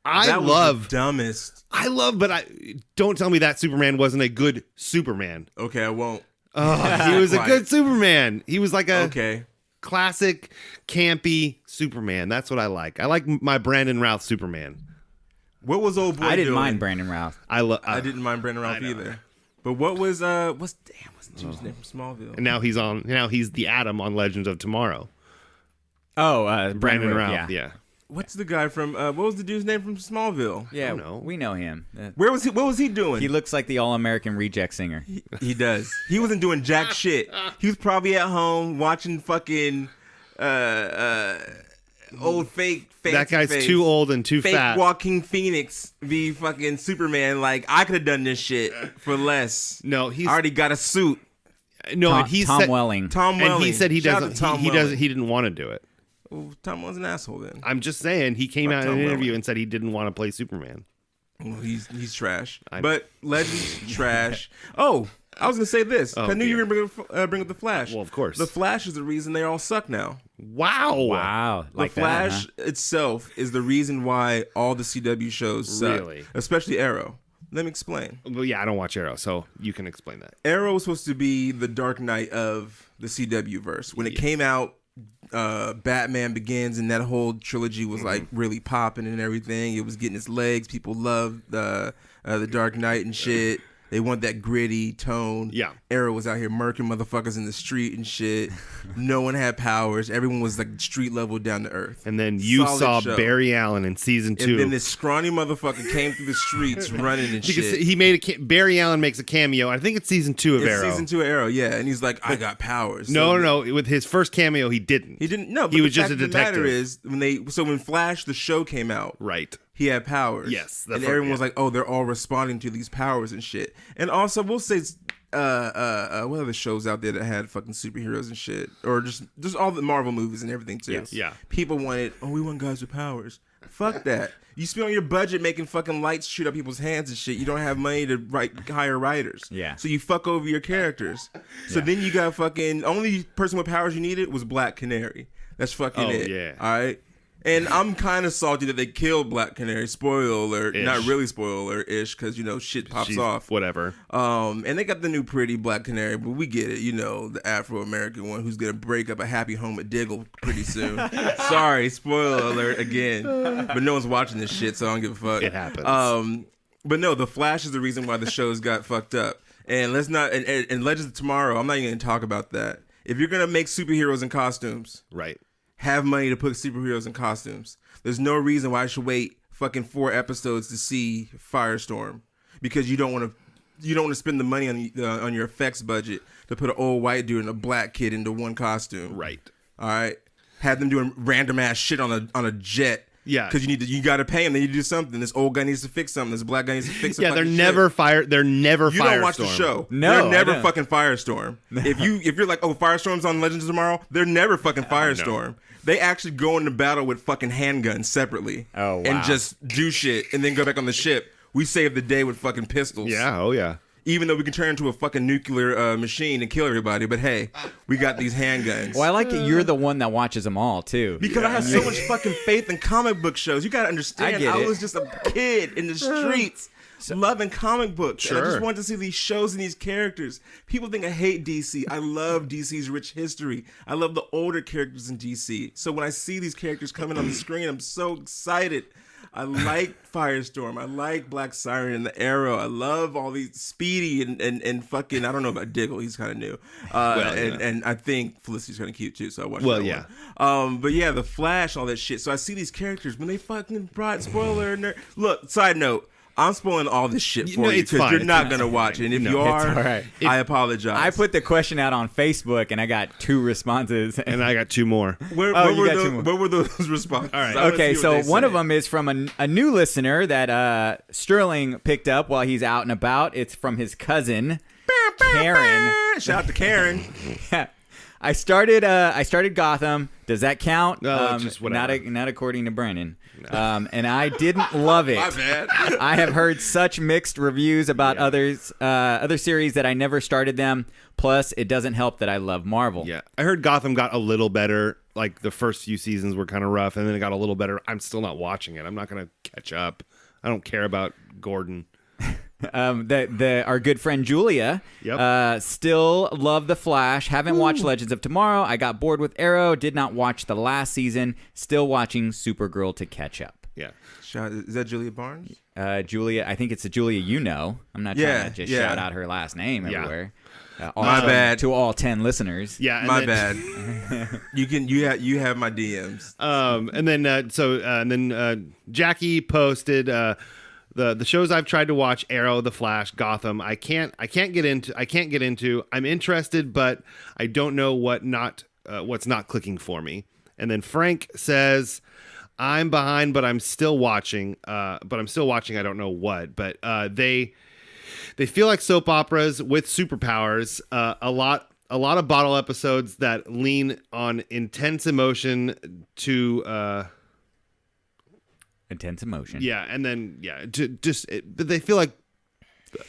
That was the dumbest. But don't tell me that Superman wasn't a good Superman. Okay, I won't. He was a good Superman. He was like a classic, campy Superman. That's what I like. I like my Brandon Routh Superman. What was old boy I didn't doing? mind Brandon Routh. I didn't mind Brandon Routh either. But what was what's the dude's name from Smallville? And now he's the Atom on Legends of Tomorrow. Oh, Brandon Routh. Yeah. What's the guy from? What was the dude's name from Smallville? Yeah, we know him. Where was he? What was he doing? He looks like the All-American reject singer. He does. He wasn't doing jack shit. He was probably at home watching fucking old fake. That guy's too old and too fat. Fake Joaquin Phoenix be fucking Superman. Like, I could have done this shit for less. No, I already got a suit. No, Tom, and he Tom said Welling. Tom Welling. And he said he Shout doesn't. out to Tom He Welling. doesn't. He didn't want to do it. Well, Tom was an asshole then. I'm just saying he came out in Tom an interview Welling. and said he didn't want to play Superman. Well, he's trash. But Legends trash. Oh, I was gonna say this. I knew you were gonna bring up the Flash. Well, of course. The Flash is the reason they all suck now. Wow. Like the Flash itself is the reason why all the CW shows suck. Really? Especially Arrow. Let me explain. Well, yeah, I don't watch Arrow, so you can explain that. Arrow was supposed to be the Dark Knight of the CW verse. When it came out, Batman Begins and that whole trilogy was like really popping and everything. It was getting its legs. People loved the Dark Knight and shit. They want that gritty tone. Yeah. Arrow was out here murking motherfuckers in the street and shit. No one had powers. Everyone was like street level down to earth. And then you Solid saw show. Barry Allen in season 2. And then this scrawny motherfucker came through the streets running and shit. He made Barry Allen makes a cameo. I think it's season 2 of Arrow. Season 2 of Arrow, yeah. And he's like, I got powers. No. With his first cameo, he didn't. He didn't. No, but he was the just a fact of the detective. matter is, when Flash, the show came out, Right. he had powers. Yes, and everyone was like, "Oh, they're all responding to these powers and shit." And also, we'll say, what other shows out there that had fucking superheroes and shit, or just all the Marvel movies and everything too. Yes. Yeah. People wanted, we want guys with powers. Fuck that. You spend on your budget making fucking lights shoot up people's hands and shit. You don't have money to hire writers. Yeah. So you fuck over your characters. So then you got fucking only person with powers you needed was Black Canary. That's fucking it. Yeah. All right. And I'm kind of salty that they killed Black Canary. Spoiler alert. Ish. Not really spoiler alert-ish, because, shit pops off. Whatever. And they got the new pretty Black Canary, but we get it. The Afro-American one who's going to break up a happy home at Diggle pretty soon. Sorry, spoiler alert again. But no one's watching this shit, so I don't give a fuck. It happens. But no, the Flash is the reason why the shows got fucked up. And let's not, and Legends of Tomorrow, I'm not even going to talk about that. If you're going to make superheroes in costumes. Right. Have money to put superheroes in costumes. There's no reason why I should wait fucking 4 episodes to see Firestorm, because you don't want to spend the money on your effects budget to put an old white dude and a black kid into one costume. Right. All right. Have them doing random ass shit on a jet. Yeah. Because you got to pay them. They need to do something. This old guy needs to fix something. This black guy needs to fix something. Yeah, they're never You don't watch the show. No, they're I never don't. fucking Firestorm. If you're like, Firestorm's on Legends of Tomorrow, they're never fucking Firestorm. They actually go into battle with fucking handguns separately. Oh, wow. And just do shit and then go back on the ship. We save the day with fucking pistols. Yeah. Oh yeah. Even though we can turn into a fucking nuclear machine and kill everybody, but hey, we got these handguns. Well, I like that you're the one that watches them all too. Because I have so much fucking faith in comic book shows. You gotta understand, I get it. was just a kid in the streets loving comic books. Sure. And I just wanted to see these shows and these characters. People think I hate DC. I love DC's rich history. I love the older characters in DC. So when I see these characters coming on the screen, I'm so excited. I like Firestorm. I like Black Siren and the Arrow. I love all these Speedy and fucking, I don't know about Diggle. He's kind of new. And I think Felicity's kind of cute too. So I watched that one. But yeah, the Flash, all that shit. So I see these characters when they fucking brought spoiler. Look, side note. I'm spoiling all this shit for you because you're not going to watch it. And if you are, all right. I apologize. I put the question out on Facebook and I got 2 responses. And I got 2 more. Where were those responses? All right. Okay, so one of them is from a new listener that Sterling picked up while he's out and about. It's from his cousin, Karen. Shout out to Karen. Yeah. I started Gotham. Does that count? Just whatever. Not according to Brennan. And I didn't love it. My bad. I have heard such mixed reviews about other series that I never started them. Plus, it doesn't help that I love Marvel. Yeah. I heard Gotham got a little better. Like the first few seasons were kind of rough, and then it got a little better. I'm still not watching it. I'm not going to catch up. I don't care about Gordon. Our good friend Julia still love The Flash. Haven't watched Legends of Tomorrow. I got bored with Arrow. Did not watch the last season. Still watching Supergirl to catch up. Yeah. Is that Julia Barnes? Julia, I think it's a Julia you know. I'm not trying to just shout out her last name everywhere. My bad to all 10 listeners. Yeah, my bad. You have my DMs. And then Jackie posted the shows I've tried to watch: Arrow, The Flash, Gotham. I can't get into. I'm interested, but I don't know what's not clicking for me. And then Frank says, I'm behind, but I'm still watching. I don't know what, but they feel like soap operas with superpowers. A lot of bottle episodes that lean on intense emotion to. Intense emotion. Yeah, and then but they feel like.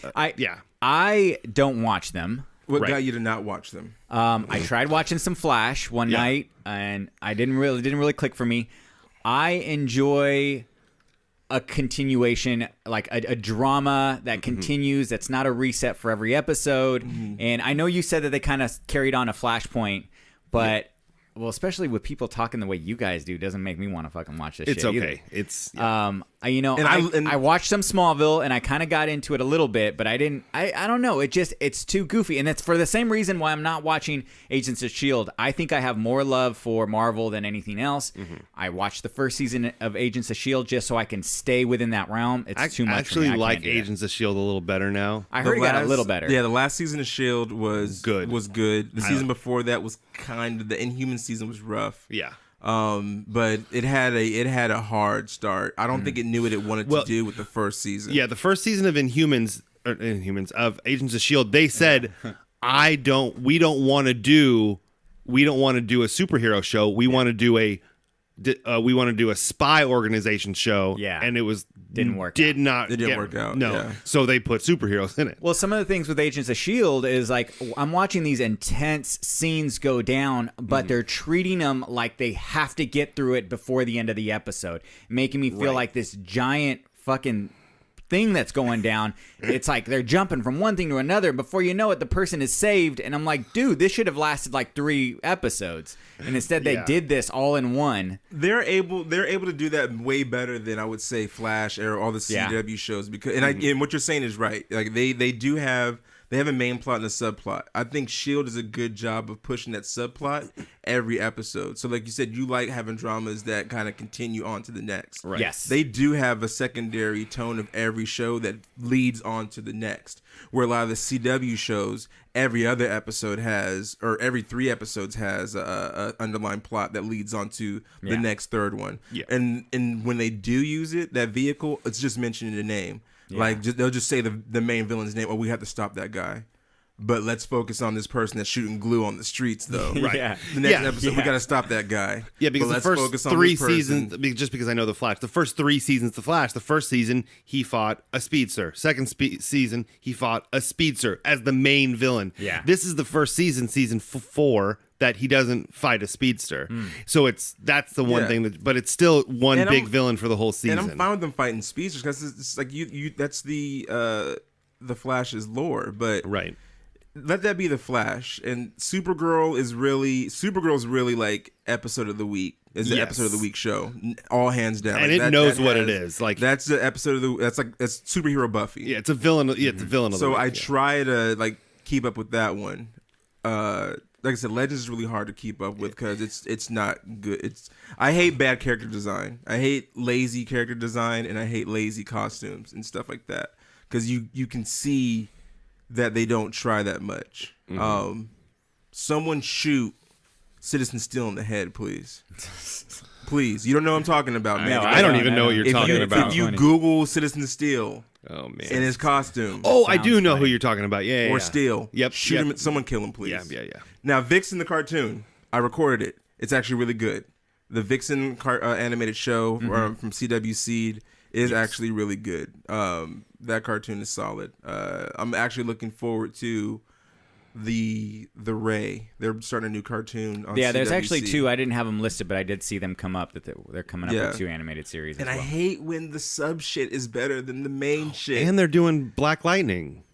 I don't watch them. What got you to not watch them? I tried watching some Flash one night, and I didn't really click for me. I enjoy a continuation, like a drama that continues. That's not a reset for every episode. And I know you said that they kind of carried on a Flashpoint, but Well, especially with people talking the way you guys do, doesn't make me want to fucking watch this shit. It's okay. Either. It's I watched some Smallville and I kind of got into it a little bit, but I didn't. I don't know. It's too goofy, and it's for the same reason why I'm not watching Agents of S.H.I.E.L.D. I think I have more love for Marvel than anything else. Mm-hmm. I watched the first season of Agents of S.H.I.E.L.D. just so I can stay within that realm. It's too much. I actually for me. like Agents of S.H.I.E.L.D. a little better now. I heard it got a little better. Yeah, the last season of S.H.I.E.L.D. was good. The season before that was kind of the Inhuman season was rough. Yeah. But it had a hard start. I don't think it knew what it wanted to do with the first season. Yeah, the first season of Agents of S.H.I.E.L.D., they said, we don't want to do a superhero show. We want to do a spy organization show. Yeah. And it didn't work out. No. Yeah. So they put superheroes in it. Well, some of the things with Agents of S.H.I.E.L.D. is like, I'm watching these intense scenes go down, but they're treating them like they have to get through it before the end of the episode, making me feel like this giant fucking thing that's going down. It's like they're jumping from one thing to another, and before you know it, the person is saved, and I'm like, dude, this should have lasted like 3 episodes, and instead they did this all in one. They're able to do that way better than I would say Flash or all the CW shows, because and what you're saying is right. Like they have a main plot and a subplot. I think S.H.I.E.L.D. does a good job of pushing that subplot every episode. So like you said, you like having dramas that kind of continue on to the next. Right. Yes. They do have a secondary tone of every show that leads on to the next. Where a lot of the CW shows, every other episode has, or every 3 episodes has a underlying plot that leads on to the next third one. Yeah. And when they do use it, that vehicle, it's just mentioned in the name. Yeah. Like they'll just say the main villain's name. Oh, we have to stop that guy, but let's focus on this person that's shooting glue on the streets, though. Right. Yeah. The next episode, we got to stop that guy. Yeah, because the first 3 seasons, just because I know the Flash, the first 3 seasons, the Flash, the first season he fought a speedster. Second season he fought a speedster as the main villain. Yeah. This is the first season 4. That he doesn't fight a speedster, so that's the one thing but it's still one big villain for the whole season. And I'm fine with them fighting speedsters because it's like you that's the Flash's lore, but right. Let that be the Flash. And Supergirl's really like episode of the week. Is the episode of the week show, all hands down, and like it knows what it is. Like that's the episode of that's superhero Buffy. Yeah, it's a villain. Yeah, it's a villain. So I try to like keep up with that one. Like I said, Legends is really hard to keep up with because it's not good. I hate bad character design. I hate lazy character design, and I hate lazy costumes and stuff like that. Because you can see that they don't try that much. Mm-hmm. Someone shoot Citizen Steel in the head, please. Please, you don't know what I'm talking about, man. No, I don't even know what you're talking about. If you Google Citizen Steel. Oh man! In his costume. Oh, I do know who you're talking about. Yeah, or Steel. Yep. Shoot him. Someone kill him, please. Yeah. Now, Vixen the cartoon. I recorded it. It's actually really good. The Vixen animated show from CW Seed is actually really good. That cartoon is solid. I'm actually looking forward to the Ray. They're starting a new cartoon on CW there's actually Seed. 2. I didn't have them listed, but I did see them come up. That they're coming up with 2 animated series. And as well. I hate when the sub shit is better than the main shit. And they're doing Black Lightning.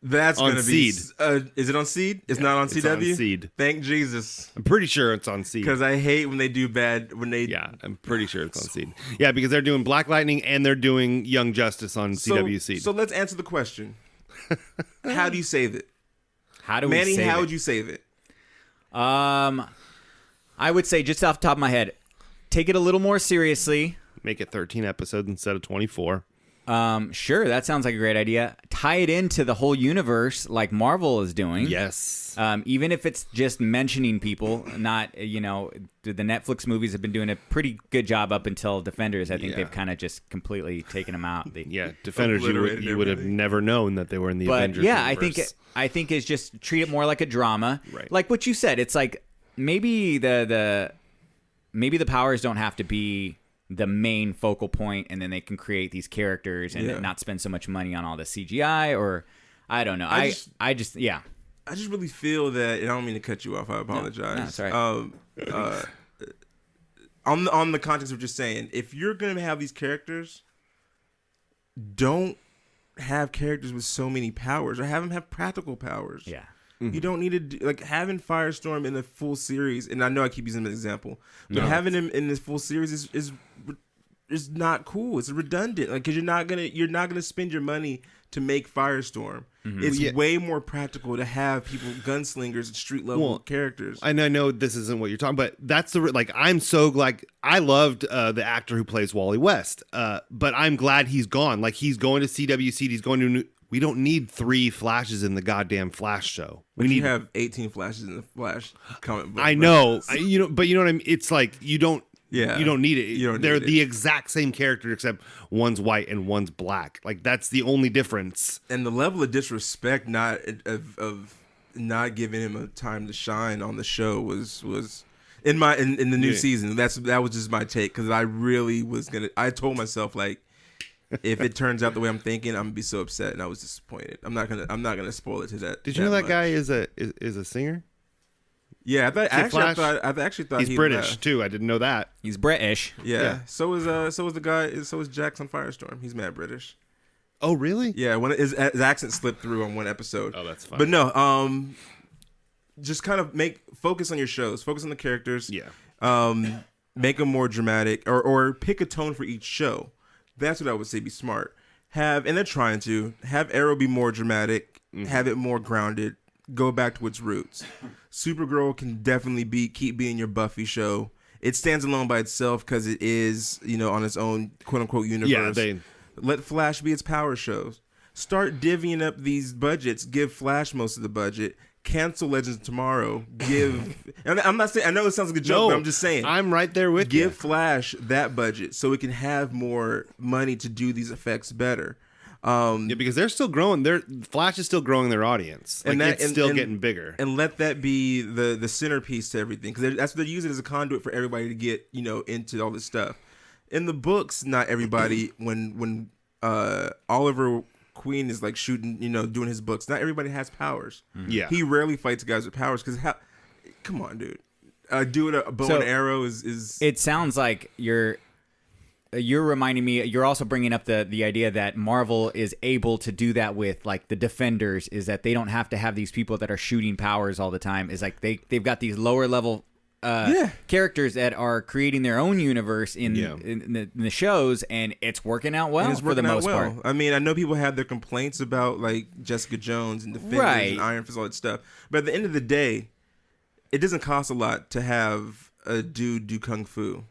That's on gonna be Seed. Is it on Seed? It's not on CW. It's on Seed. Thank Jesus. I'm pretty sure it's on Seed. Because I hate when they do bad. Yeah, I'm pretty sure it's on Seed. Yeah, because they're doing Black Lightning and they're doing Young Justice on CW Seed. So let's answer the question. How do you save it? Manny, how would you save it? I would say, just off the top of my head, take it a little more seriously. Make it 13 episodes instead of 24. Sure, that sounds like a great idea. Tie it into the whole universe like Marvel is doing. Yes. Even if it's just mentioning people, not, the Netflix movies have been doing a pretty good job up until Defenders. I think they've kind of just completely taken them out. Defenders, you would have never known that they were in the Avengers universe. I think it's just treat it more like a drama. Right. Like what you said, it's like maybe the powers don't have to be the main focal point, and then they can create these characters and not spend so much money on all the CGI, or I don't know. I just really feel that, and I don't mean to cut you off. I apologize. No, it's all right. On the context of just saying, if you're going to have these characters, don't have characters with so many powers, or have them have practical powers. Yeah. You don't need to do, like having Firestorm in the full series. And I know I keep using him as an example, but having him in this full series is not cool. It's redundant. Like, because you're not gonna spend your money to make Firestorm. It's way more practical to have people, gunslingers, and street level characters. And I know this isn't what you're talking, but that's I'm so like I loved the actor who plays Wally West, but I'm glad he's gone. Like, he's going to CWC. He's going to. We don't need 3 Flashes in the goddamn Flash show. We need to have 18 Flashes in the Flash comic book. I know, but you know what I mean. It's like you don't. Yeah, you don't need it. They're the exact same character, except one's white and one's black. Like, that's the only difference. And the level of disrespect of not giving him a time to shine on the show was in the new season. That was just my take, because I really was gonna. I told myself, like, if it turns out the way I'm thinking, I'm gonna be so upset, and I was disappointed. I'm not gonna spoil it to that. Did you know that guy is a singer? Yeah, I actually thought he's British too. I didn't know that. He's British. Yeah. So was the guy. So was Jax on Firestorm. He's mad British. Oh, really? Yeah. When his accent slipped through on one episode. Oh, that's fine. But no. Just kind of focus on your shows. Focus on the characters. Yeah. Make them more dramatic, or pick a tone for each show. That's what I would say. Be smart. And they're trying to have Arrow be more dramatic. Have it more grounded. Go back to its roots. Supergirl can definitely keep being your Buffy show. It stands alone by itself because it is, on its own quote unquote universe. Yeah, let Flash be its power shows. Start divvying up these budgets. Give Flash most of the budget. Cancel Legends of Tomorrow. I'm not saying. I know it sounds like a joke, but I'm just saying. I'm right there with you. Give Flash that budget so it can have more money to do these effects better. Because they're still growing. Flash is still growing their audience. Like, it's still getting bigger. And let that be the centerpiece to everything, because that's what they're using as a conduit for everybody to get into all this stuff. In the books, not everybody when Oliver Queen is like shooting, doing his books. Not everybody has powers. Yeah, he rarely fights guys with powers because come on, dude, doing a bow and arrow is. It sounds like you're reminding me, you're also bringing up the idea that Marvel is able to do that with, like, the Defenders, is that they don't have to have these people that are shooting powers all the time. Is like they've got these lower level characters that are creating their own universe in the shows, and it's working out well for the most part. I mean, I know people have their complaints about, like, Jessica Jones and Defenders and Iron Fist, all that stuff, but at the end of the day, it doesn't cost a lot to have a dude do kung fu.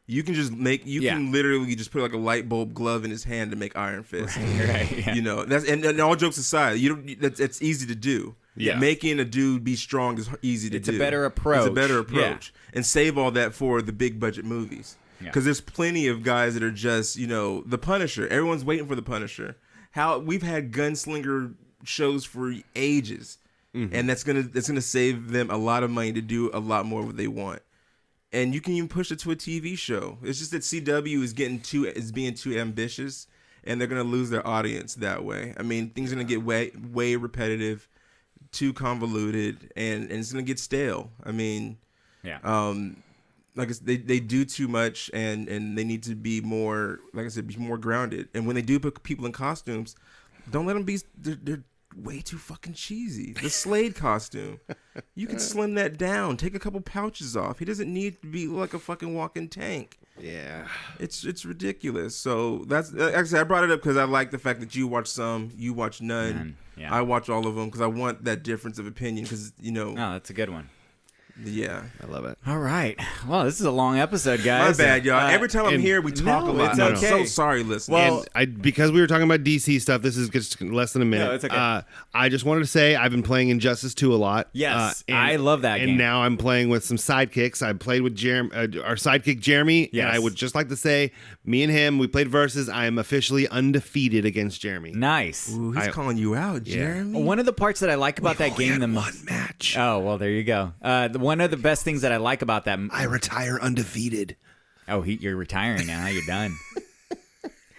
You can just can literally just put like a light bulb glove in his hand to make Iron Fist. Right, yeah. That's and all jokes aside, it's easy to do. Yeah. Making a dude be strong is easy to do. It's a better approach. Yeah. And save all that for the big budget movies. Because there's plenty of guys that are just, the Punisher. Everyone's waiting for the Punisher. We've had gunslinger shows for ages. And that's gonna save them a lot of money to do a lot more of what they want. And you can even push it to a TV show. It's just that CW is being too ambitious, and they're gonna lose their audience that way. I mean, things are gonna get way repetitive, too convoluted, and it's gonna get stale. I mean, like they do too much, and they need to be more, like I said, be more grounded. And when they do put people in costumes, don't let them be. They're way too fucking cheesy. The Slade costume, you can slim that down, take a couple pouches off. He doesn't need to be like a fucking walking tank. Yeah, it's ridiculous. So that's actually, I brought it up because I like the fact that you watch some, you watch none. Yeah. I watch all of them because I want that difference of opinion. Because oh, that's a good one. Yeah, I love it. All right. Well, this is a long episode, guys. My bad, y'all. Every time I'm here, we talk a lot. It's okay. I'm so sorry, listeners. Well, because we were talking about DC stuff, this is just less than a minute. No, it's okay. I just wanted to say I've been playing Injustice 2 a lot. Yes, I love that game. And now I'm playing with some sidekicks. I played with our sidekick Jeremy, yes. And I would just like to say, me and him, we played versus. I am officially undefeated against Jeremy. Nice. Ooh, he's calling you out, Jeremy. One of the parts that I like about that game, one match. Oh, well, there you go. One of the best things that I like about that, I retire undefeated. Oh, you're retiring now. You're done.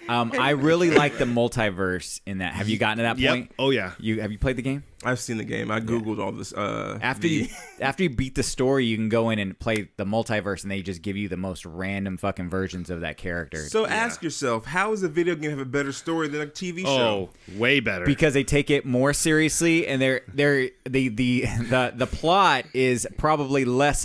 I really like the multiverse in that. Have you gotten to that point? Oh yeah. Have you played the game? I've seen the game. I googled all this. After you beat the story, you can go in and play the multiverse, and they just give you the most random fucking versions of that character. So ask yourself, how does a video game have a better story than a TV show? Oh, way better. Because they take it more seriously, and the plot is probably less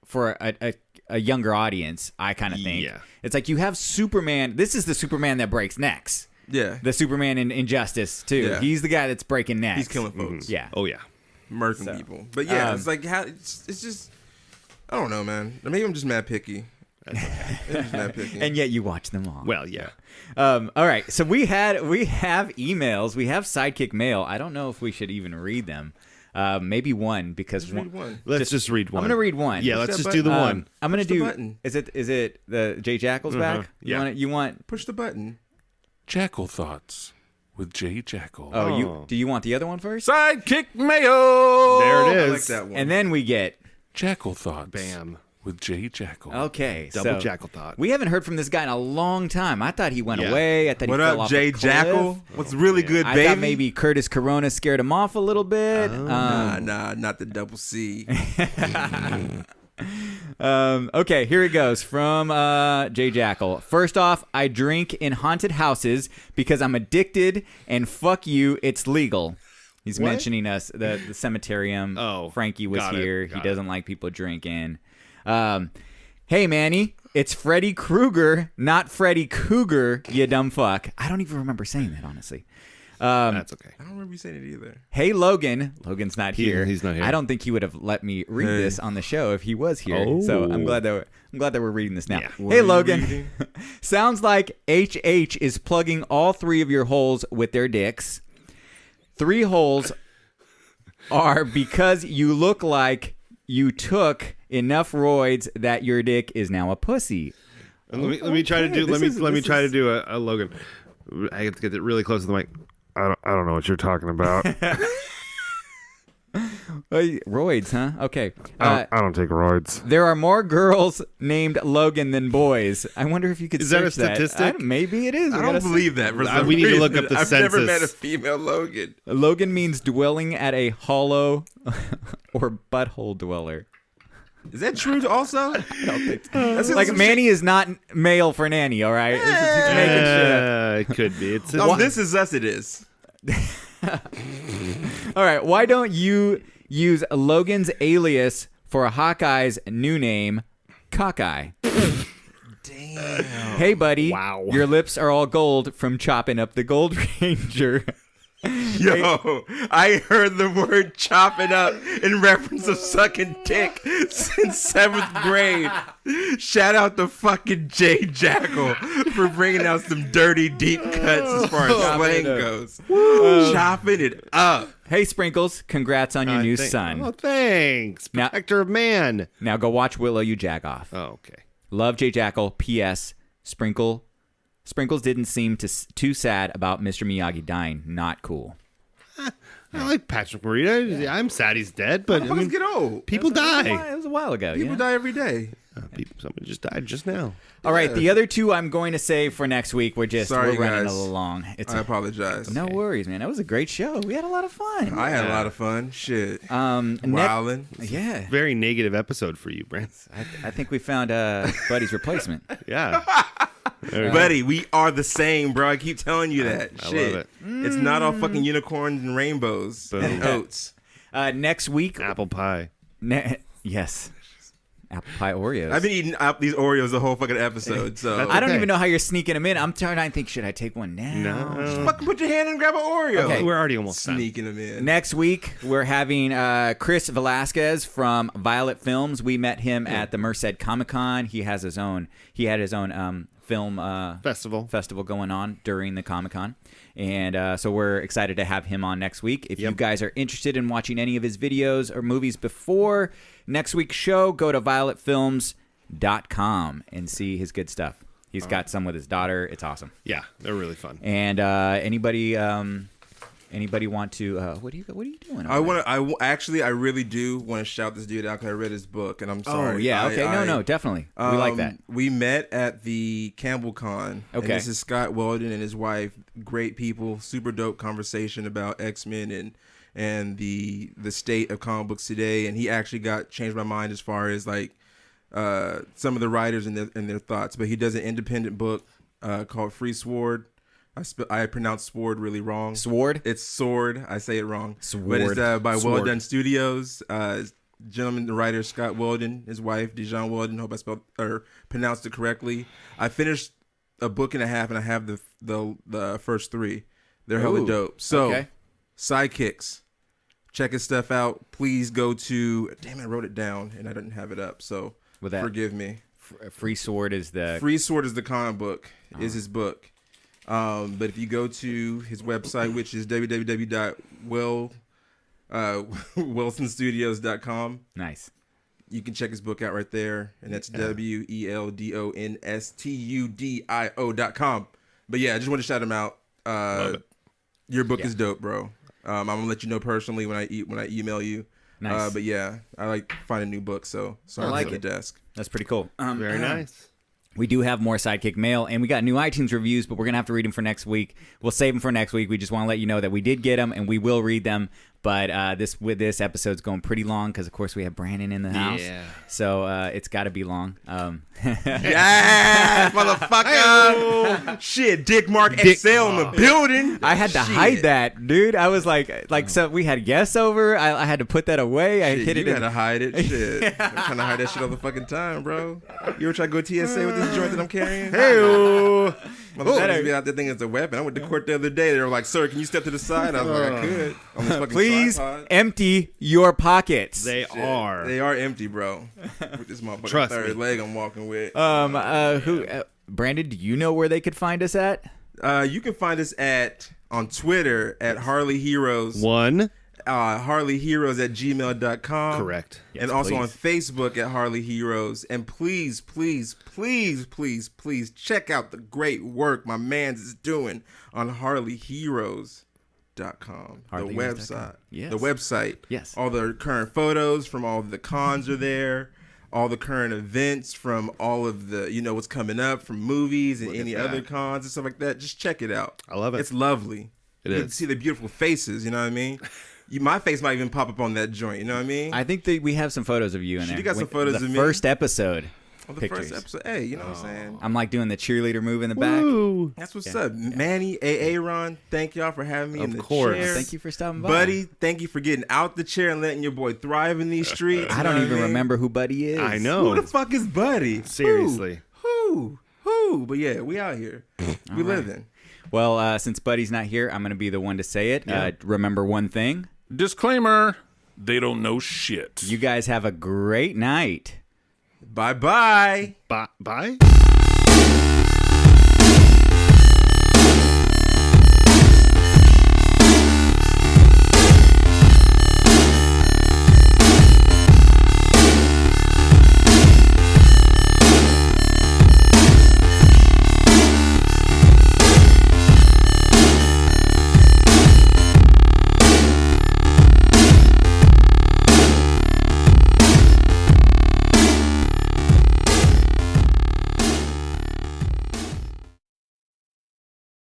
for a younger audience. I kind of think. Yeah. It's like you have Superman. This is the Superman that breaks necks. Yeah. The Superman in Injustice too. Yeah. He's the guy that's breaking necks. He's killing folks. Yeah. Oh yeah. Murking people. But yeah, it's like it's just I don't know, man. Maybe I'm just mad picky. Maybe I'm just mad picky. And yet you watch them all. Well, yeah. All right. So we have emails. We have Sidekick mail. I don't know if we should even read them. Maybe one because one. Let's just read one. I'm gonna read one. Yeah, let's just do the one. I'm gonna do. Button. Is it the JayJackel's back? Yeah. You want? Push the button. Jackal Thoughts with JayJackel. Oh, do you want the other one first? Sidekick Mayo. There it is. I like that one. And then we get Jackal Thoughts. Bam. With JayJackel. okay. Double so Jackal Thought. We haven't heard from this guy in a long time. I thought he went Yeah. away. I thought What he fell up, off a cliff. JayJackel? What's really good, I baby? thought maybe Curtis Corona scared him off a little bit. Nah, not the double C. Okay, here it goes from JayJackel. First off, I drink in haunted houses because I'm addicted, and fuck you, it's legal. He's mentioning us, the cemeterium. Oh, Frankie was got it, here. got He doesn't like people drinking. Hey, Manny, it's Freddy Krueger, not Freddy Cougar, you dumb fuck. I don't even remember saying that, honestly. That's okay. I don't remember you saying it either. Hey, Logan. Logan's not here. He's not here. I don't think he would have let me read this on the show if he was here. So I'm glad that we're reading this now. Yeah. Hey, Logan. Sounds like HH is plugging all 3 of your holes with their dicks. 3 holes are because you look like you took enough roids that your dick is now a pussy. Let me try to do. Let me try to do a Logan. I have to get it really close to the mic. I don't know what you're talking about. Roids, huh? Okay. I don't take roids. There are more girls named Logan than boys. I wonder if you could Is that a search statistic? Maybe it is. I don't believe that. For some We need to look reason. up the I've census. never met a female Logan. Logan means dwelling at a hollow or butthole dweller. Is that true also? I don't think so. Like Manny is not male for nanny, all right? He's making shit up. It could be. It's No, This Is Us, it is. All right, why don't you use Logan's alias for Hawkeye's new name, Cockeye? Damn. Hey, buddy. Wow. Your lips are all gold from chopping up the Gold Ranger. Yo, I heard the word chopping up in reference of sucking dick since 7th grade. Shout out to fucking JayJackel for bringing out some dirty deep cuts as far as slang goes. Chopping it up. Hey, Sprinkles, congrats on your new son. Oh, thanks. Now- Protector of man. Now go watch Willow, you jack off. Oh, okay. Love JayJackel. P.S. Sprinkles didn't seem too sad about Mr. Miyagi dying. Not cool. I like Patrick Morita. I'm sad he's dead, but Motherfuckers get old. people die. It was a while ago. People die every day. Somebody just died just now. All right, the other 2 I'm going to save for next week. We're Sorry, running guys. a little long. I apologize. No worries, man. That was a great show. We had a lot of fun. I had a lot of fun. Shit. Wildin'. Yeah. Very negative episode for you, Brent. I think we found Buddy's replacement. Yeah. Buddy, we are the same, bro. I keep telling you that. I Shit. love it. It's not all fucking unicorns and rainbows and oats. Next week. Apple pie. Yes. Apple pie Oreos. I've been eating these Oreos the whole fucking episode, so I don't okay. even know how you're sneaking them in. I'm trying to think, should I take one now? No. fucking put your hand in and grab an Oreo. Okay. We're already almost done. Sneaking them in. Next week, we're having Chris Velasquez from Violet Films. We met him at the Merced Comic-Con. He had his own film festival going on during the Comic-Con. And so we're excited to have him on next week. If you guys are interested in watching any of his videos or movies before next week's show, go to violetfilms.com and see his good stuff. He's got some with his daughter. It's awesome. Yeah, they're really fun. And anybody Anybody want to? What are you doing? I really do want to shout this dude out because I read his book, and I'm sorry. Oh yeah, okay, no, definitely. We like that. We met at the CampbellCon. Okay, and this is Scott Weldon and his wife. Great people, super dope conversation about X-Men and the state of comic books today. And he actually changed my mind as far as like some of the writers and their thoughts. But he does an independent book called Free Sword. I pronounce sword really wrong. Sword? It's sword. I say it wrong. Sword. But it's by Sword. Well Done Studios. Gentleman, the writer Scott Weldon, his wife Dijon Weldon. Hope I spelled or pronounced it correctly. I finished a book and a half, and I have the first 3. They're hella dope. So, Sidekicks, check his stuff out. Please go to. Damn, I wrote it down and I didn't have it up. So forgive me. Free Sword is the comic book. Is his book. But if you go to his website, which is www.wilsonstudios.com, nice. You can check his book out right there, and that's WELDONSTUDIO.com. But yeah, I just want to shout him out. Your book is dope, bro. I'm gonna let you know personally when I email you. Nice. But yeah, I like finding new books, so I like the it. desk. That's pretty cool. Very nice. We do have more Sidekick mail, and we got new iTunes reviews, but we're going to have to read them for next week. We'll save them for next week. We just want to let you know that we did get them, and we will read them. But this episode's going pretty long because, of course, we have Brandon in the house. Yeah. So it's got to be long. Yeah, motherfucker. Shit, Dick Mark XL in the building. I had to hide that, dude. I was like so we had guests over. I had to put that away. I hid it. You gotta hide it. Shit. I'm trying to hide that shit all the fucking time, bro. You ever try to go TSA with this joint that I'm carrying? Hey-o. Motherfuckers be out there thinking it's a weapon. I went to court the other day. They were like, "Sir, can you step to the side?" I was like, "I could." On this fucking Please tripod. empty your pockets. They are. They are empty, bro. With this motherfucking Trust third me. leg I'm walking with. Brandon, do you know where they could find us at? You can find us on Twitter at Harley Heroes. HarleyHeroes@gmail.com. Correct. And also on Facebook at Harley Heroes. And please, please, please, please, please check out the great work my man's is doing on HarleyHeroes.com. The website. Yes. The website. Yes. All the current photos from all of the cons are there. All the current events from all of the, what's coming up from movies and any other cons and stuff like that. Just check it out. I love it. It's lovely. You can see the beautiful faces, you know what I mean? My face might even pop up on that joint, you know what I mean? I think that we have some photos of you in there. You got some photos of me. The first episode. The pictures. first episode. Hey, you know what I'm saying? I'm like doing the cheerleader move in the back. Woo. That's what's up. Manny, Aaron, thank y'all for having me in the course. chair. Thank you for stopping by. Buddy, thank you for getting out the chair and letting your boy thrive in these streets. I don't even remember who Buddy is. I know. Who the fuck is Buddy? Seriously. Who? But yeah, we out here. We living. Well, since Buddy's not here, I'm going to be the one to say it. Remember one thing. Disclaimer, they don't know shit. You guys have a great night. Bye-bye. Bye.